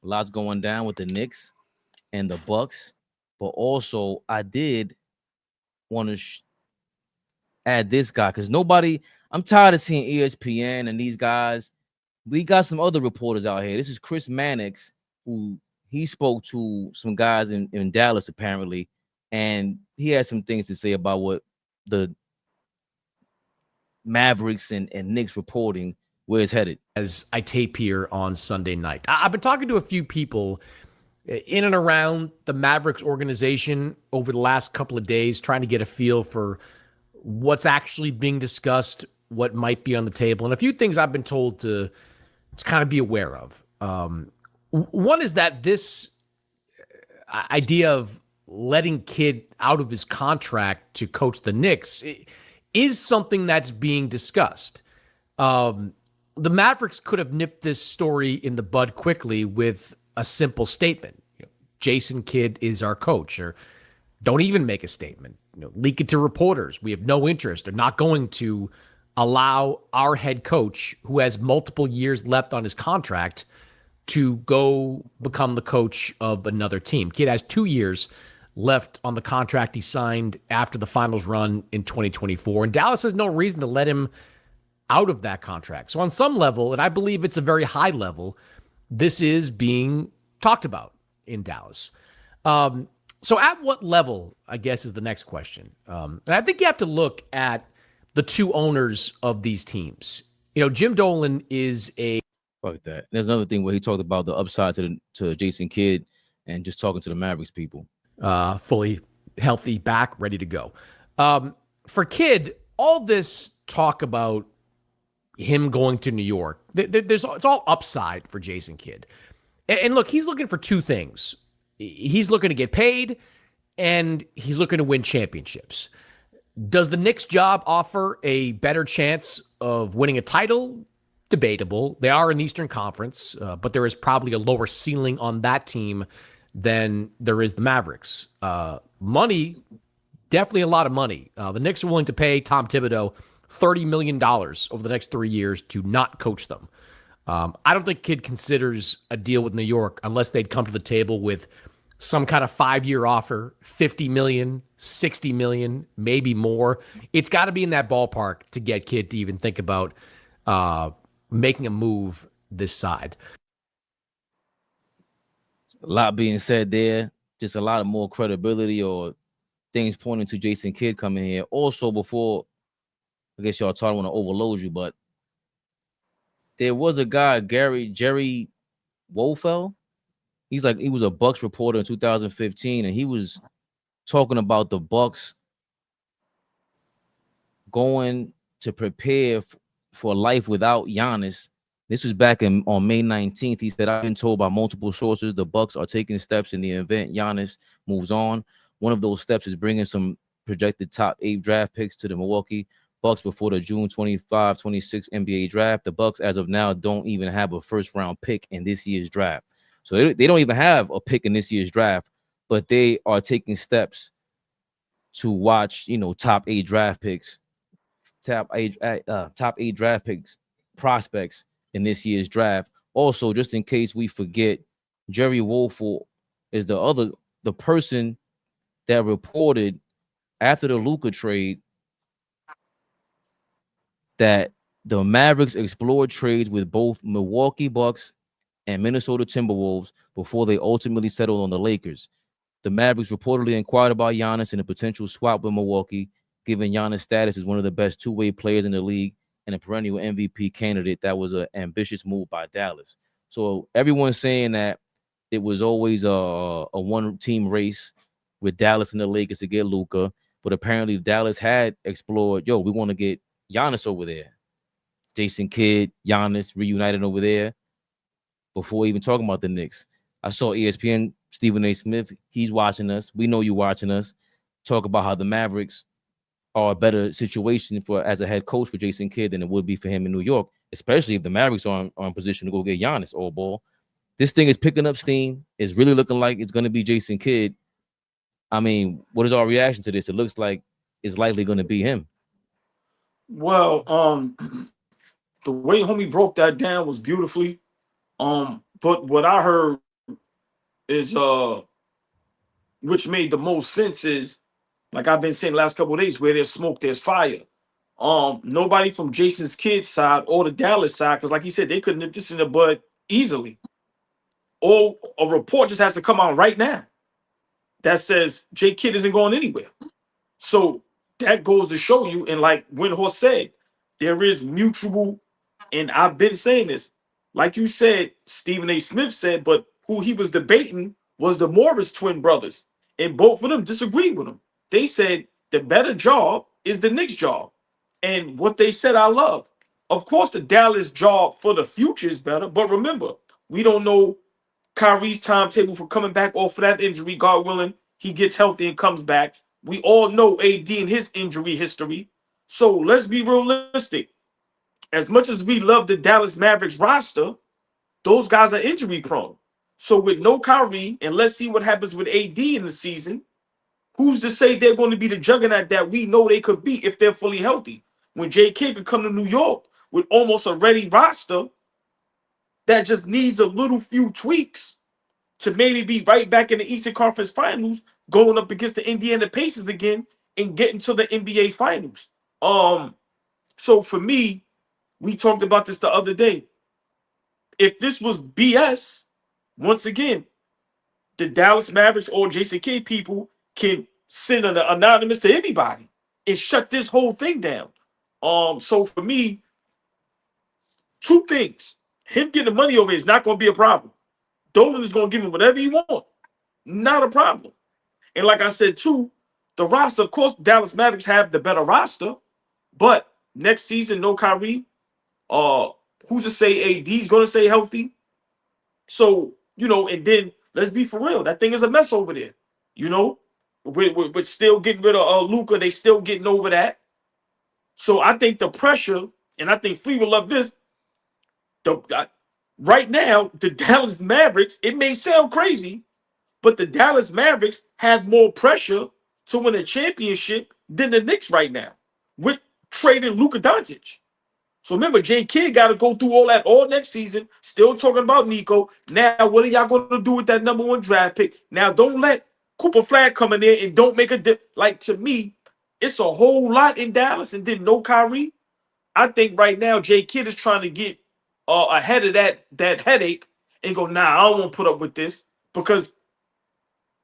lots going down with the Knicks and the Bucks. But also, I did want to add this guy because I'm tired of seeing ESPN and these guys. We got some other reporters out here. This is Chris MANNIX, who he spoke to some guys in Dallas apparently, and he had some things to say about what the Mavericks and Knicks reporting where it's headed. As I tape here on Sunday night, I've been talking to a few people in and around the Mavericks organization over the last couple of days, trying to get a feel for what's actually being discussed, what might be on the table, and a few things I've been told to kind of be aware of. One is that this idea of letting Kidd out of his contract to coach the Knicks is something that's being discussed. The Mavericks could have nipped this story in the bud quickly with a simple statement. Jason Kidd is our coach, or don't even make a statement. Leak it to reporters. We have no interest. They're not going to allow our head coach, who has multiple years left on his contract, to go become the coach of another team. Kidd has 2 years left on the contract he signed after the finals run in 2024, and Dallas has no reason to let him out of that contract. So on some level, and I believe it's a very high level, this is being talked about in Dallas. So at what level, I guess, is the next question. And I think you have to look at the two owners of these teams. Jim Dolan is a... Fuck that. There's another thing where he talked about the upside to Jason Kidd and just talking to the Mavericks people. Fully healthy, back, ready to go. For Kidd, all this talk about him going to New York, it's all upside for Jason Kidd. And look, he's looking for two things. He's looking to get paid, and he's looking to win championships. Does the Knicks job offer a better chance of winning a title? Debatable. They are in the Eastern Conference, but there is probably a lower ceiling on that team than there is the Mavericks. Money, definitely a lot of money. The Knicks are willing to pay Tom Thibodeau $30 million over the next 3 years to not coach them. I don't think Kidd considers a deal with New York unless they'd come to the table with some kind of 5-year offer, $50 million, $60 million, maybe more. It's got to be in that ballpark to get Kidd to even think about making a move this side. A lot being said there, just a lot of more credibility or things pointing to Jason Kidd coming here. Also, before, I guess y'all don't want to overload you, but there was a guy, Jerry Wolfell. He was a Bucks reporter in 2015, and he was talking about the Bucks going to prepare for life without Giannis. This was back on May 19th. He said, I've been told by multiple sources the Bucks are taking steps in the event Giannis moves on. One of those steps is bringing some projected top 8 draft picks to the Milwaukee Bucks before the June 25-26 NBA draft. The Bucks, as of now, don't even have a first-round pick in this year's draft. So they don't even have a pick in this year's draft, but they are taking steps to watch, top 8 draft picks, top 8 draft picks, prospects in this year's draft. Also, just in case we forget, Jerry Wolfell is the person that reported after the Luka trade that the Mavericks explored trades with both Milwaukee Bucks and Minnesota Timberwolves before they ultimately settled on the Lakers. The Mavericks reportedly inquired about Giannis and a potential swap with Milwaukee, given Giannis' status as one of the best two-way players in the league and a perennial MVP candidate. That was an ambitious move by Dallas. So everyone's saying that it was always a one-team race with Dallas and the Lakers to get Luka, but apparently Dallas had explored, we want to get Giannis over there. Jason Kidd, Giannis reunited over there before even talking about the Knicks. I saw ESPN, Stephen A. Smith, he's watching us. We know you're watching us. Talk about how the Mavericks are a better situation as a head coach for Jason Kidd than it would be for him in New York, especially if the Mavericks are in position to go get Giannis AllBall. This thing is picking up steam. It's really looking like it's going to be Jason Kidd. I mean, what is our reaction to this? It looks like it's likely going to be him. Well, the way homie broke that down was beautifully. But what I heard is which made the most sense is, like I've been saying the last couple of days, where there's smoke, there's fire. Nobody from Jason's Kidd side or the Dallas side, because like he said, they could nip this in the bud easily. Or a report just has to come out right now that says J Kidd isn't going anywhere. So that goes to show you, and like WINDHORST said, there is mutual, and I've been saying this, like you said, Stephen A. Smith said, but who he was debating was the Morris twin brothers, and both of them disagreed with him. They said the better job is the Knicks job, and what they said I love. Of course, the Dallas job for the future is better, but remember, we don't know Kyrie's timetable for coming back off of that injury. God willing, he gets healthy and comes back. We all know AD and his injury history. So let's be realistic. As much as we love the Dallas Mavericks roster, those guys are injury prone. So with no Kyrie, and let's see what happens with AD in the season, who's to say they're going to be the juggernaut that we know they could be if they're fully healthy? When JK could come to New York with almost a ready roster that just needs a little few tweaks to maybe be right back in the Eastern Conference Finals, going up against the Indiana Pacers again and getting to the NBA Finals. So for me, we talked about this the other day. If this was BS, once again, the Dallas Mavericks or Jason Kidd people can send an anonymous to anybody and shut this whole thing down. So for me, two things. Him getting the money over here is not going to be a problem. Dolan is going to give him whatever he wants. Not a problem. And like I said, too, the roster, of course, Dallas Mavericks have the better roster, but next season, no Kyrie. Who's to say AD's going to stay healthy? So, and then let's be for real. That thing is a mess over there. We're still getting rid of Luka. They still getting over that. So I think the pressure, and I think Flea will love this, right now, the Dallas Mavericks, it may sound crazy, but the Dallas Mavericks have more pressure to win a championship than the Knicks right now with trading Luka Doncic. So remember, J Kidd got to go through all that all next season, still talking about Nico. Now, what are y'all going to do with that #1 draft pick? Now, don't let Cooper Flag come in there and don't make a dip. Like, to me, it's a whole lot in Dallas, and then no Kyrie. I think right now, J Kidd is trying to get ahead of that headache and go, nah, I don't want to put up with this. Because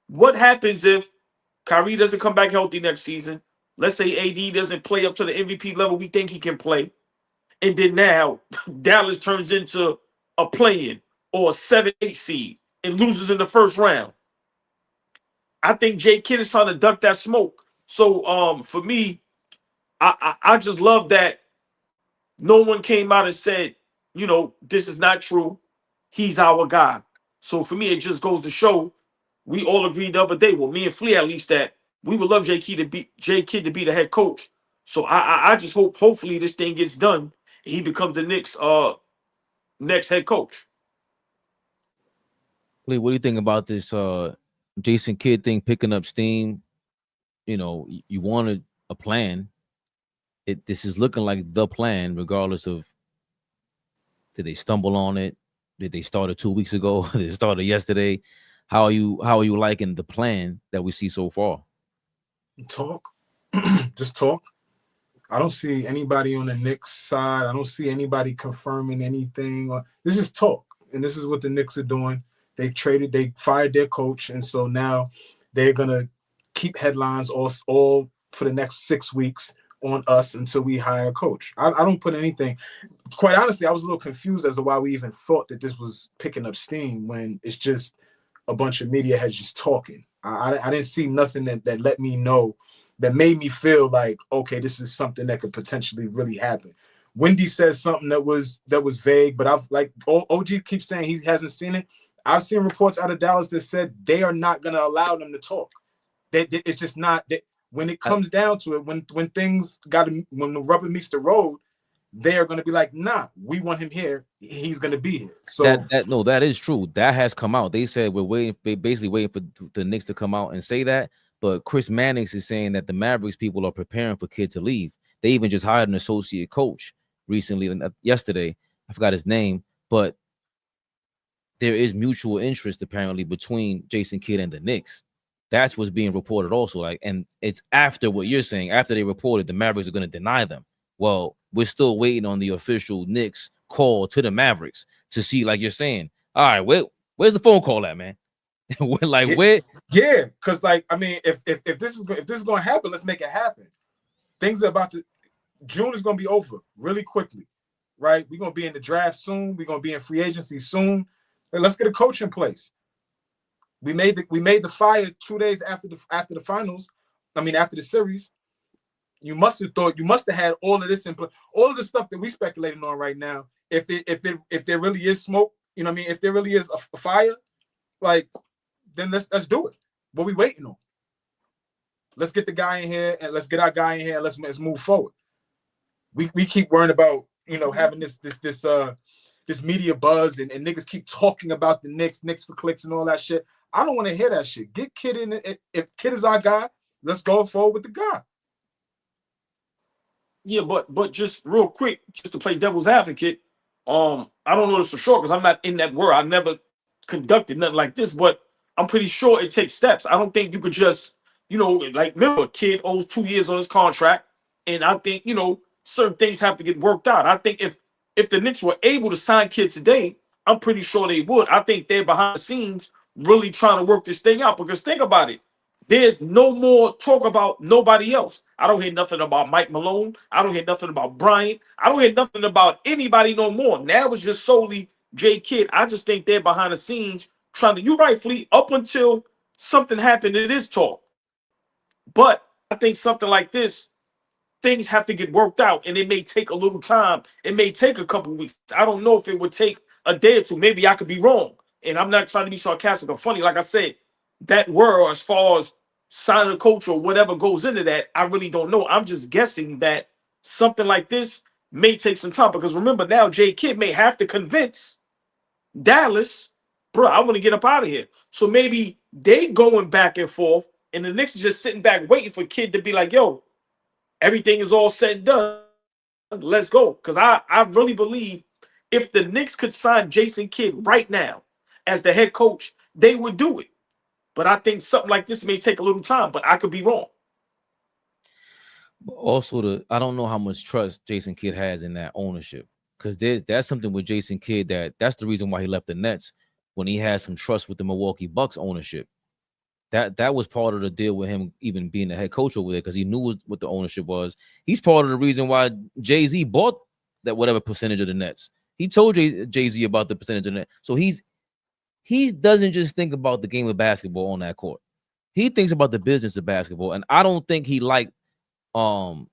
what happens if Kyrie doesn't come back healthy next season? Let's say AD doesn't play up to the MVP level we think he can play. And then now Dallas turns into a play-in or a 7-8 seed and loses in the first round. I think J Kidd is trying to duck that smoke. So for me, I just love that no one came out and said, this is not true. He's our guy. So for me, it just goes to show we all agreed the other day, well, me and Flea at least, that we would love J Kidd to be the head coach. So I just hopefully this thing gets done. He becomes the Knicks next head coach. Lee, what do you think about this Jason Kidd thing picking up steam? You wanted a plan. This is looking like the plan, regardless of did they stumble on it? Did they start it 2 weeks ago? Did they started yesterday? How are you liking the plan that we see so far? Talk. Just talk. I don't see anybody on the Knicks side. I don't see anybody confirming anything. This is talk, and this is what the Knicks are doing. They fired their coach, and so now they're gonna keep headlines all for the next 6 weeks on us until we hire a coach. I don't put anything. Quite honestly, I was a little confused as to why we even thought that this was picking up steam when it's just a bunch of media heads just talking. I didn't see nothing that let me know, that made me feel like, okay, this is something that could potentially really happen. Wendy says something that was vague, but I've like OG keeps saying he hasn't seen it. I've seen reports out of Dallas that said they are not going to allow them to talk. It's just not that. When it comes down to it, when the rubber meets the road, they are going to be like, nah, we want him here. He's going to be here. So that is true. That has come out. They said we're basically waiting for the Knicks to come out and say that. But Chris Mannix is saying that the Mavericks people are preparing for Kidd to leave. They even just hired an associate coach recently, yesterday. I forgot his name, but there is mutual interest apparently between Jason Kidd and the Knicks. That's what's being reported also. Like, and it's after what you're saying, after they reported the Mavericks are going to deny them. Well, we're still waiting on the official Knicks call to the Mavericks to see, like you're saying, all right, where's the phone call at, man? Like, where? Yeah, because like, I mean, if this is going to happen, let's make it happen. Things are about to. June is going to be over really quickly, right? We're going to be in the draft soon. We're going to be in free agency soon. Let's get a coach in place. We made the fire 2 days after the finals. I mean, after the series. You must have had all of this in place, all of the stuff that we speculating on right now. If there really is smoke, you know what I mean? If there really is a fire, like, then let's do it. What we waiting on? Let's get the guy in here and let's get our guy in here and let's move forward. We keep worrying about, you know, having this media buzz and niggas keep talking about the Knicks for clicks and all that shit. I don't want to hear that shit. Get Kidd in it. If Kidd is our guy, let's go forward with the guy. Yeah, but just real quick, just to play devil's advocate, I don't know this for sure because I'm not in that world. I never conducted nothing like this, but I'm pretty sure it takes steps. I don't think you could just, you know, like, remember, Kidd owes 2 years on his contract, and I think, you know, certain things have to get worked out. I think if the Knicks were able to sign Kidd today, I'm pretty sure they would. I think they're behind the scenes really trying to work this thing out, because think about it. There's no more talk about nobody else. I don't hear nothing about Mike Malone. I don't hear nothing about Bryant. I don't hear nothing about anybody no more. Now it's just solely J. Kidd. I just think they're behind the scenes trying to, you right, Fleet, up until something happened, it is talk. But I think something like this, things have to get worked out, and it may take a little time. It may take a couple of weeks. I don't know if it would take a day or two. Maybe I could be wrong. And I'm not trying to be sarcastic or funny. Like I said, that word, as far as signing a coach or whatever goes into that, I really don't know. I'm just guessing that something like this may take some time, because remember, now J. Kidd may have to convince Dallas, bro, I want to get up out of here. So maybe they going back and forth, and the Knicks is just sitting back waiting for Kidd to be like, yo, everything is all said and done. Let's go. Because I really believe if the Knicks could sign Jason Kidd right now as the head coach, they would do it. But I think something like this may take a little time, but I could be wrong. Also, I don't know how much trust Jason Kidd has in that ownership, because that's something with Jason Kidd that's the reason why he left the Nets, when he had some trust with the Milwaukee Bucks ownership. That was part of the deal with him even being the head coach over there, because he knew what the ownership was. He's part of the reason why Jay-Z bought that whatever percentage of the Nets. He told Jay-Z about the percentage of the Nets. So he doesn't just think about the game of basketball on that court. He thinks about the business of basketball. And I don't think he liked the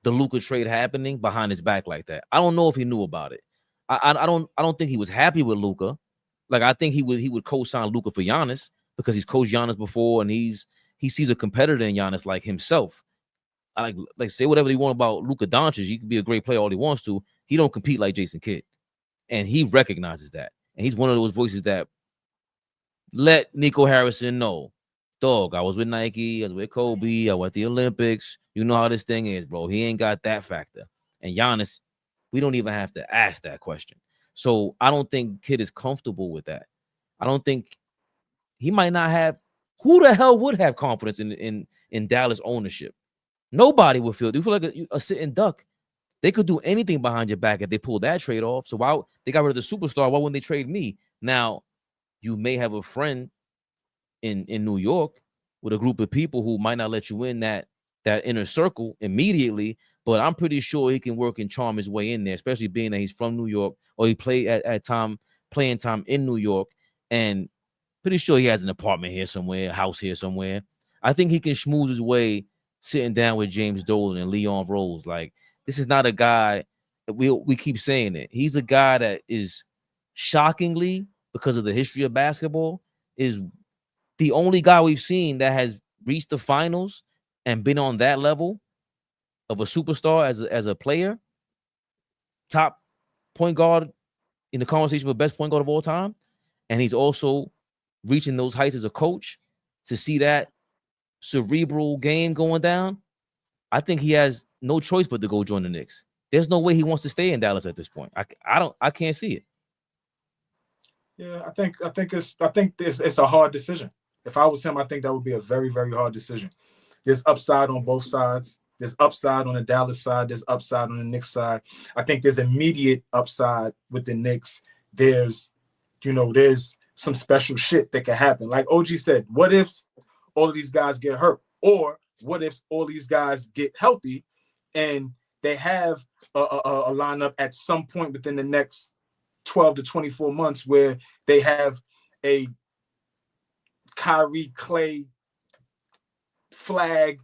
Luka trade happening behind his back like that. I don't know if he knew about it. I don't think he was happy with Luka. Like, I think he would co-sign Luka for Giannis, because he's coached Giannis before, and he sees a competitor in Giannis like himself. I like say whatever he want about Luka Doncic. He can be a great player all he wants to. He don't compete like Jason Kidd, and he recognizes that. And he's one of those voices that let Nico Harrison know, dog, I was with Nike, I was with Kobe, I was at the Olympics. You know how this thing is, bro. He ain't got that factor. And Giannis, we don't even have to ask that question. So I don't think Kidd is comfortable with that. I don't think he might not have. Who the hell would have confidence in Dallas ownership? Nobody would feel. Do you feel like a sitting duck? They could do anything behind your back if they pull that trade off. So why they got rid of the superstar? Why wouldn't they trade me? Now, you may have a friend in New York with a group of people who might not let you in that inner circle immediately, but I'm pretty sure he can work and charm his way in there, especially being that he's from New York, or he played at playing time in New York, and pretty sure he has an apartment here somewhere, a house here somewhere. I think he can schmooze his way sitting down with James Dolan and Leon Rose. Like, this is not a guy, we keep saying it. He's a guy that is shockingly, because of the history of basketball, is the only guy we've seen that has reached the finals and been on that level of a superstar as a player, top point guard in the conversation for best point guard of all time. And he's also reaching those heights as a coach. To see that cerebral game going down, I think he has no choice but to go join the Knicks. There's no way he wants to stay in Dallas at this point. I can't see it. Yeah, I think it's a hard decision. If I was him, I think that would be a very, very hard decision. There's upside on both sides. There's upside on the Dallas side. There's upside on the Knicks side. I think there's immediate upside with the Knicks. There's some special shit that could happen. Like OG said, what if all of these guys get hurt? Or what if all these guys get healthy and they have a lineup at some point within the next 12 to 24 months where they have a Kyrie, Clay, Flag,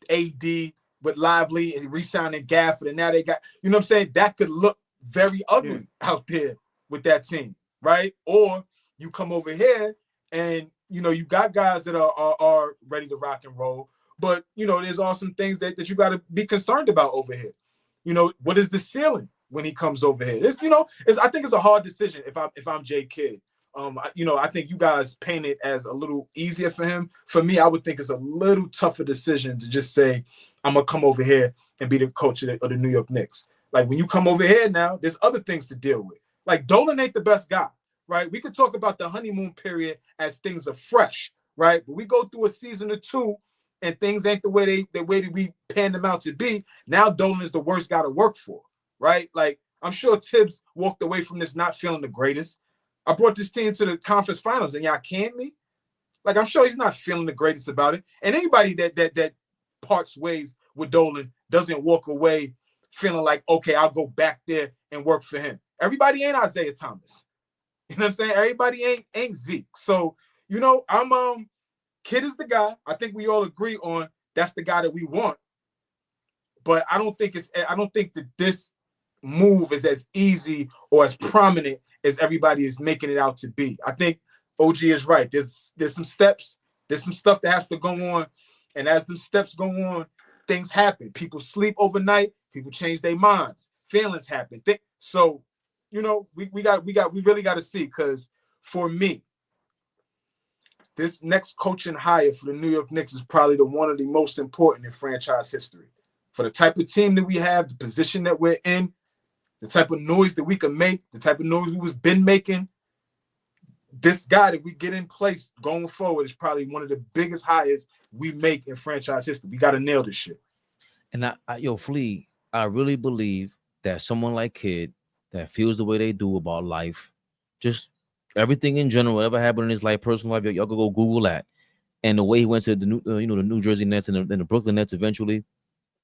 AD with Lively and re-signing Gafford, and now they got, you know what I'm saying? That could look very ugly out there with that team, right? Or you come over here and you got guys that are ready to rock and roll, but there's also some things that you got to be concerned about over here. What is the ceiling when he comes over here? I think it's a hard decision if I'm Jay Kidd. I think you guys paint it as a little easier for him. For me, I would think it's a little tougher decision to just say, I'm gonna come over here and be the coach of the New York Knicks. Like when you come over here now, there's other things to deal with. Like Dolan ain't the best guy, right? We could talk about the honeymoon period as things are fresh, right? But we go through a season or two and things ain't the way that we pan them out to be. Now Dolan is the worst guy to work for, right? Like I'm sure Thibs walked away from this not feeling the greatest. I brought this team to the conference finals and y'all canned me. Like I'm sure he's not feeling the greatest about it. And anybody that parts ways with Dolan doesn't walk away feeling like, okay, I'll go back there and work for him. Everybody ain't Isaiah Thomas. You know what I'm saying? Everybody ain't Zeke. So, I'm Kidd is the guy. I think we all agree on that's the guy that we want. But I don't think that this move is as easy or as prominent as everybody is making it out to be. I think OG is right. There's some steps. There's some stuff that has to go on. And as them steps go on, things happen. People sleep overnight. People change their minds. Feelings happen. So, we really got to see, because for me, this next coaching hire for the New York Knicks is probably one of the most important in franchise history. For the type of team that we have, the position that we're in, the type of noise that we can make, the type of noise we was been making, this guy that we get in place going forward is probably one of the biggest hires we make in franchise history. We got to nail this shit. And Flea, I really believe that someone like Kidd that feels the way they do about life, just everything in general, whatever happened in his life, personal life, y'all could go Google that. And the way he went to the New Jersey Nets and the Brooklyn Nets eventually,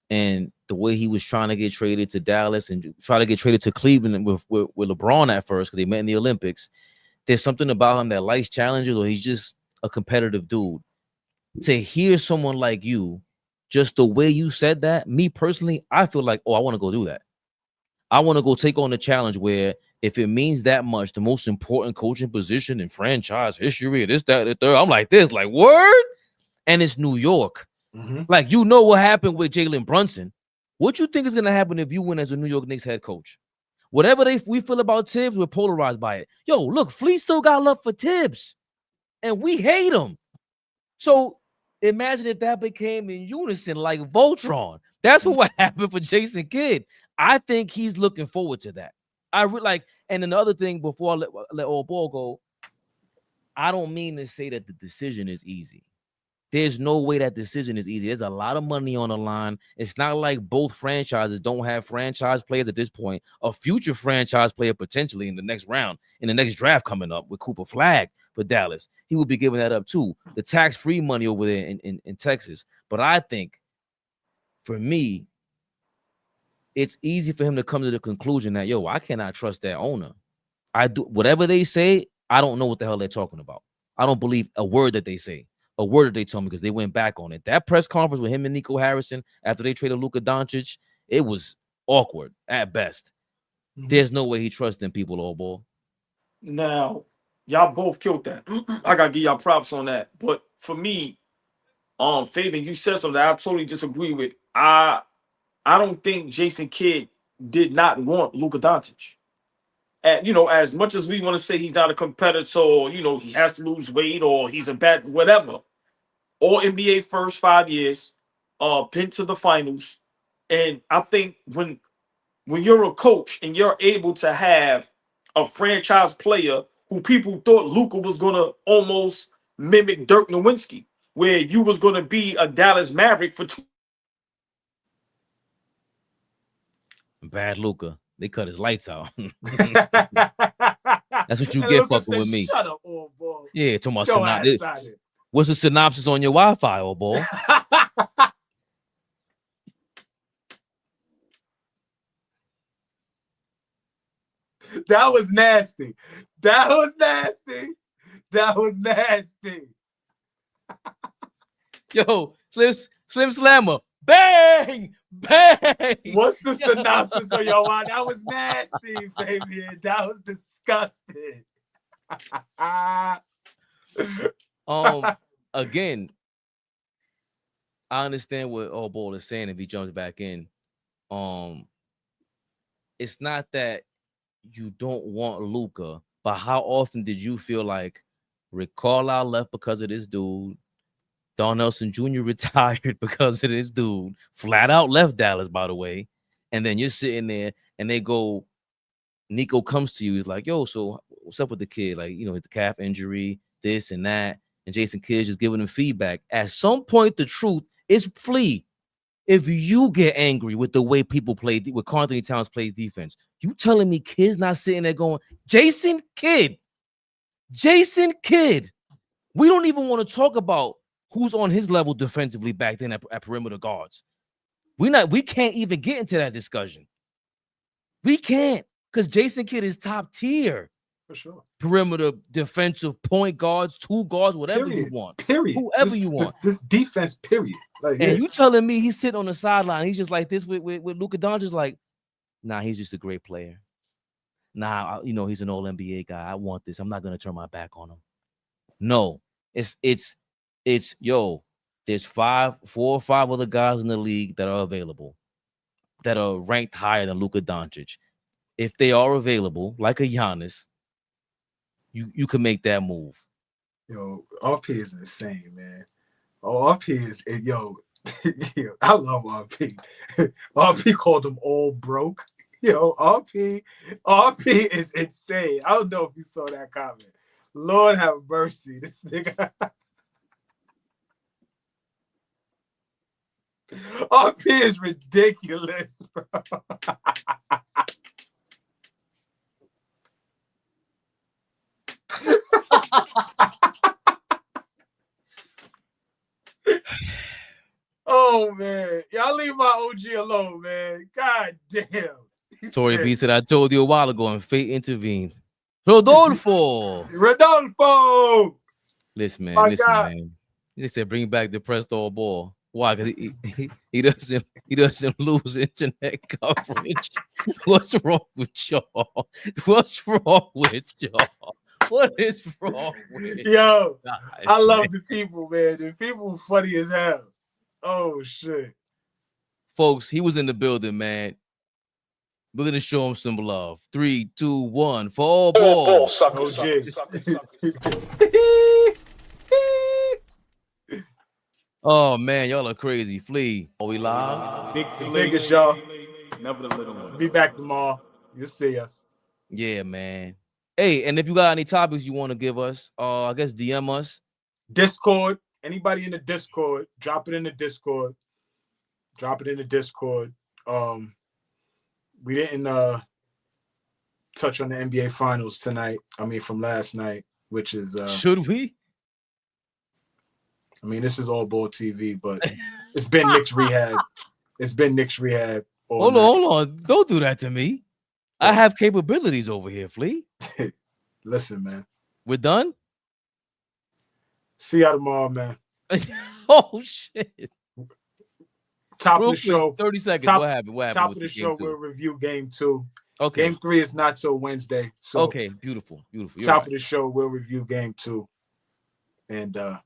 and the way he was trying to get traded to Dallas and try to get traded to Cleveland with LeBron at first because they met in the Olympics. There's something about him that likes challenges, or he's just a competitive dude. To hear someone like you, just the way you said that, me personally, I feel like, I want to go do that. I want to go take on the challenge where if it means that much, the most important coaching position in franchise history, this, that, the third, I'm like this, like word, and it's New York. Mm-hmm. Like, what happened with Jalen Brunson. What you think is going to happen if you win as a New York Knicks head coach? Whatever we feel about Thibs, we're polarized by it. Yo, look, Flea still got love for Thibs, and we hate him. So imagine if that became in unison like Voltron. That's what happened for Jason Kidd. I think he's looking forward to that. And another thing before I let AllBall go, I don't mean to say that the decision is easy. There's no way that decision is easy. There's a lot of money on the line. It's not like both franchises don't have franchise players at this point. A future franchise player potentially in the next round, in the next draft coming up with Cooper Flag for Dallas. He will be giving that up too. The tax-free money over there in Texas. But I think, for me, it's easy for him to come to the conclusion that, I cannot trust that owner. I do whatever they say. I don't know what the hell they're talking about. I don't believe a word that they say. A word that they told me, because they went back on it. That press conference with him and Nico Harrison after they traded Luka Doncic, it was awkward at best. Mm-hmm. There's no way he trusts them people, AllBall. Now, y'all both killed that. I gotta give y'all props on that. But for me, Fabian, you said something that I totally disagree with. I don't think Jason Kidd did not want Luka Doncic. And, as much as we want to say he's not a competitor, or, he has to lose weight, or he's a bad whatever, All NBA first 5 years, been to the finals. And I think when you're a coach and you're able to have a franchise player who people thought Luka was gonna almost mimic Dirk Nowitzki, where you was gonna be a Dallas Maverick for Bad Luka. They cut his lights out. That's what you get fucking with me. Shut up, old boy. Yeah, talking about synopsis. What's the synopsis on your Wi-Fi, old boy? That was nasty. That was nasty. That was nasty. Yo, Slim Slammer. Bang! Bang! What's the synopsis of your line? That was nasty, Fabian. That was disgusting. Again, I understand what AllBall is saying if he jumps back in. It's not that you don't want Luka, but how often did you feel like Rick Carlisle left because of this dude? Don Nelson Jr. retired because of this dude. Flat out left Dallas, by the way. And then you're sitting there and they go, Nico comes to you. He's like, yo, so what's up with the kid? Like, the calf injury, this and that. And Jason Kidd's just giving him feedback. At some point, the truth is Flea. If you get angry with the way people play, with Karl Anthony Towns plays defense, you telling me Kidd's not sitting there going, Jason Kidd. We don't even want to talk about who's on his level defensively back then at perimeter guards. We can't even get into that discussion. We can't, because Jason Kidd is top tier. For sure. Perimeter defensive point guards, two guards, whatever you want. Period. Whoever you want. This defense, period. Like, and you telling me he's sitting on the sideline, he's just like this with Luka Doncic, like, nah, he's just a great player. Nah, he's an all-NBA guy. I want this. I'm not gonna turn my back on him. No, it's there's 4 or 5 other guys in the league that are available that are ranked higher than Luka Doncic. If they are available, like a Giannis, you can make that move. Yo, RP is insane, man. RP is I love RP. RP called them all broke. Yo, RP is insane. I don't know if you saw that comment. Lord have mercy. This nigga. RP is ridiculous, bro. Oh man, y'all leave my OG alone, man. God damn. Tory B said, I told you a while ago, and fate intervened. Rodolfo. Listen, man. They said bring back the pressed AllBall. Why? Because he doesn't lose internet coverage. What's wrong with y'all? What is wrong with yo? Guys, I love the people, man. The people funny as hell. Oh shit. Folks, he was in the building, man. We're gonna show him some love. 3, 2, 1 for AllBall. Oh man, y'all are crazy. Flea. Are we live? Big niggas, y'all. Never the little one. Be back tomorrow. You'll see us. Yeah, man. Hey, and if you got any topics you want to give us, I guess DM us. Discord. Anybody in the Discord, drop it in the Discord. We didn't touch on the NBA Finals tonight. I mean, from last night, which is should we? I mean, this is AllBall TV, but it's been Knicks Rehab. Hold on. Don't do that to me. I have capabilities over here, Flea. Listen, man. We're done? See y'all tomorrow, man. Oh, shit. Top of the show. 30 seconds. What happened? Top of the show, we'll review Game 2. Okay. Game 3 is not till Wednesday. So okay, beautiful. Top of the show, we'll review Game 2. And a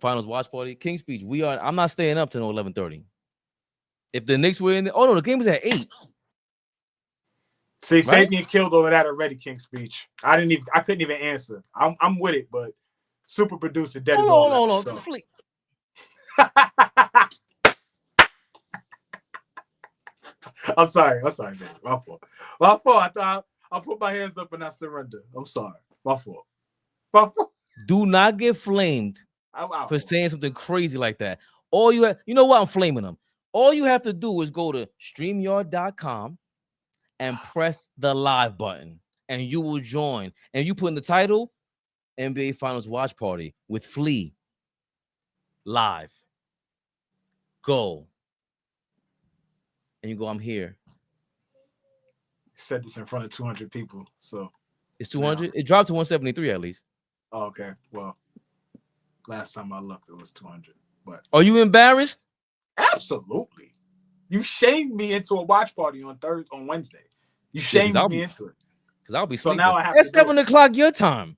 finals watch party. King's Speech. I'm not staying up till 11:30. If the Knicks were in the the game was at 8. See, right? Fabian killed all of that already, King's Speech. I couldn't even answer. I'm with it, but super producer Daddy. Hold on. I'm sorry, man. My fault. I thought I put my hands up and I surrender. I'm sorry. My fault. Do not get flamed for saying something crazy like that. All you have, you know what? I'm flaming them. All you have to do is go to StreamYard.com and press the live button, and you will join. And you put in the title, NBA Finals Watch Party with Flea live. Go. And you go, I'm here. You said this in front of 200 people, so it's 200. It dropped to 173 at least. Oh, okay. Well, last time I looked, it was 200. But are you embarrassed? Absolutely. You shamed me into a watch party on Wednesday. You shamed me into it. Because I'll be so sleeping. Now I have That's to 7 o'clock your time.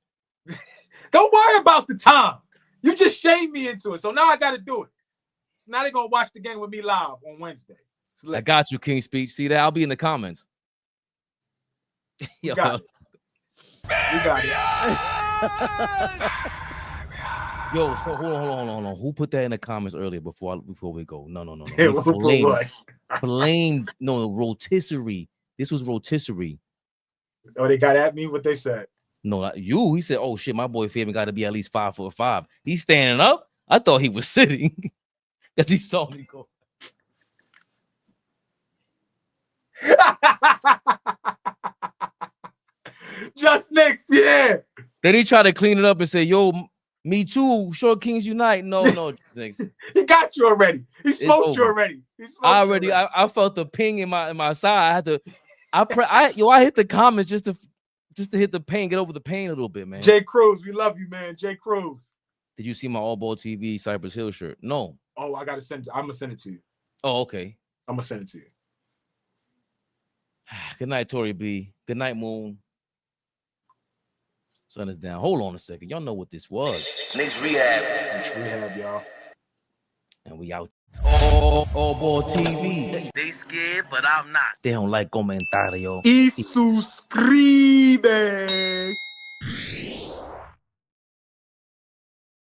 Don't worry about the time. You just shamed me into it. So now I got to do it. So now they're going to watch the game with me live on Wednesday. So I got you, King Speech. See that? I'll be in the comments. You got it. You got it. Yo, so hold on. Who put that in the comments earlier before we go? No. Flame. No, rotisserie. This was rotisserie. Oh, they got at me? What they said? No, not you. He said, "Oh shit, my boy Fabian got to be at least 5'5". He's standing up. I thought he was sitting because he saw me go. Just Knicks, yeah. Then he tried to clean it up and say, "Yo, me too. Short Kings Unite." No, Knicks. He got you already. He smoked you already. I felt the ping in my side. I had to. I hit the comments just to hit the pain, get over the pain a little bit, man. Jay Cruz, we love you, man. Jay Cruz. Did you see my AllBall TV Cypress Hill shirt? No. Oh, I gotta send it. I'm gonna send it to you. Oh, okay. I'm gonna send it to you. Good night, Tori B. Good night, Moon. Sun is down. Hold on a second. Y'all know what this was. Knicks Rehab. Knicks Rehab, y'all. And we out. AllBall TV. They scared, but I'm not. They don't like comentario. Y suscribe.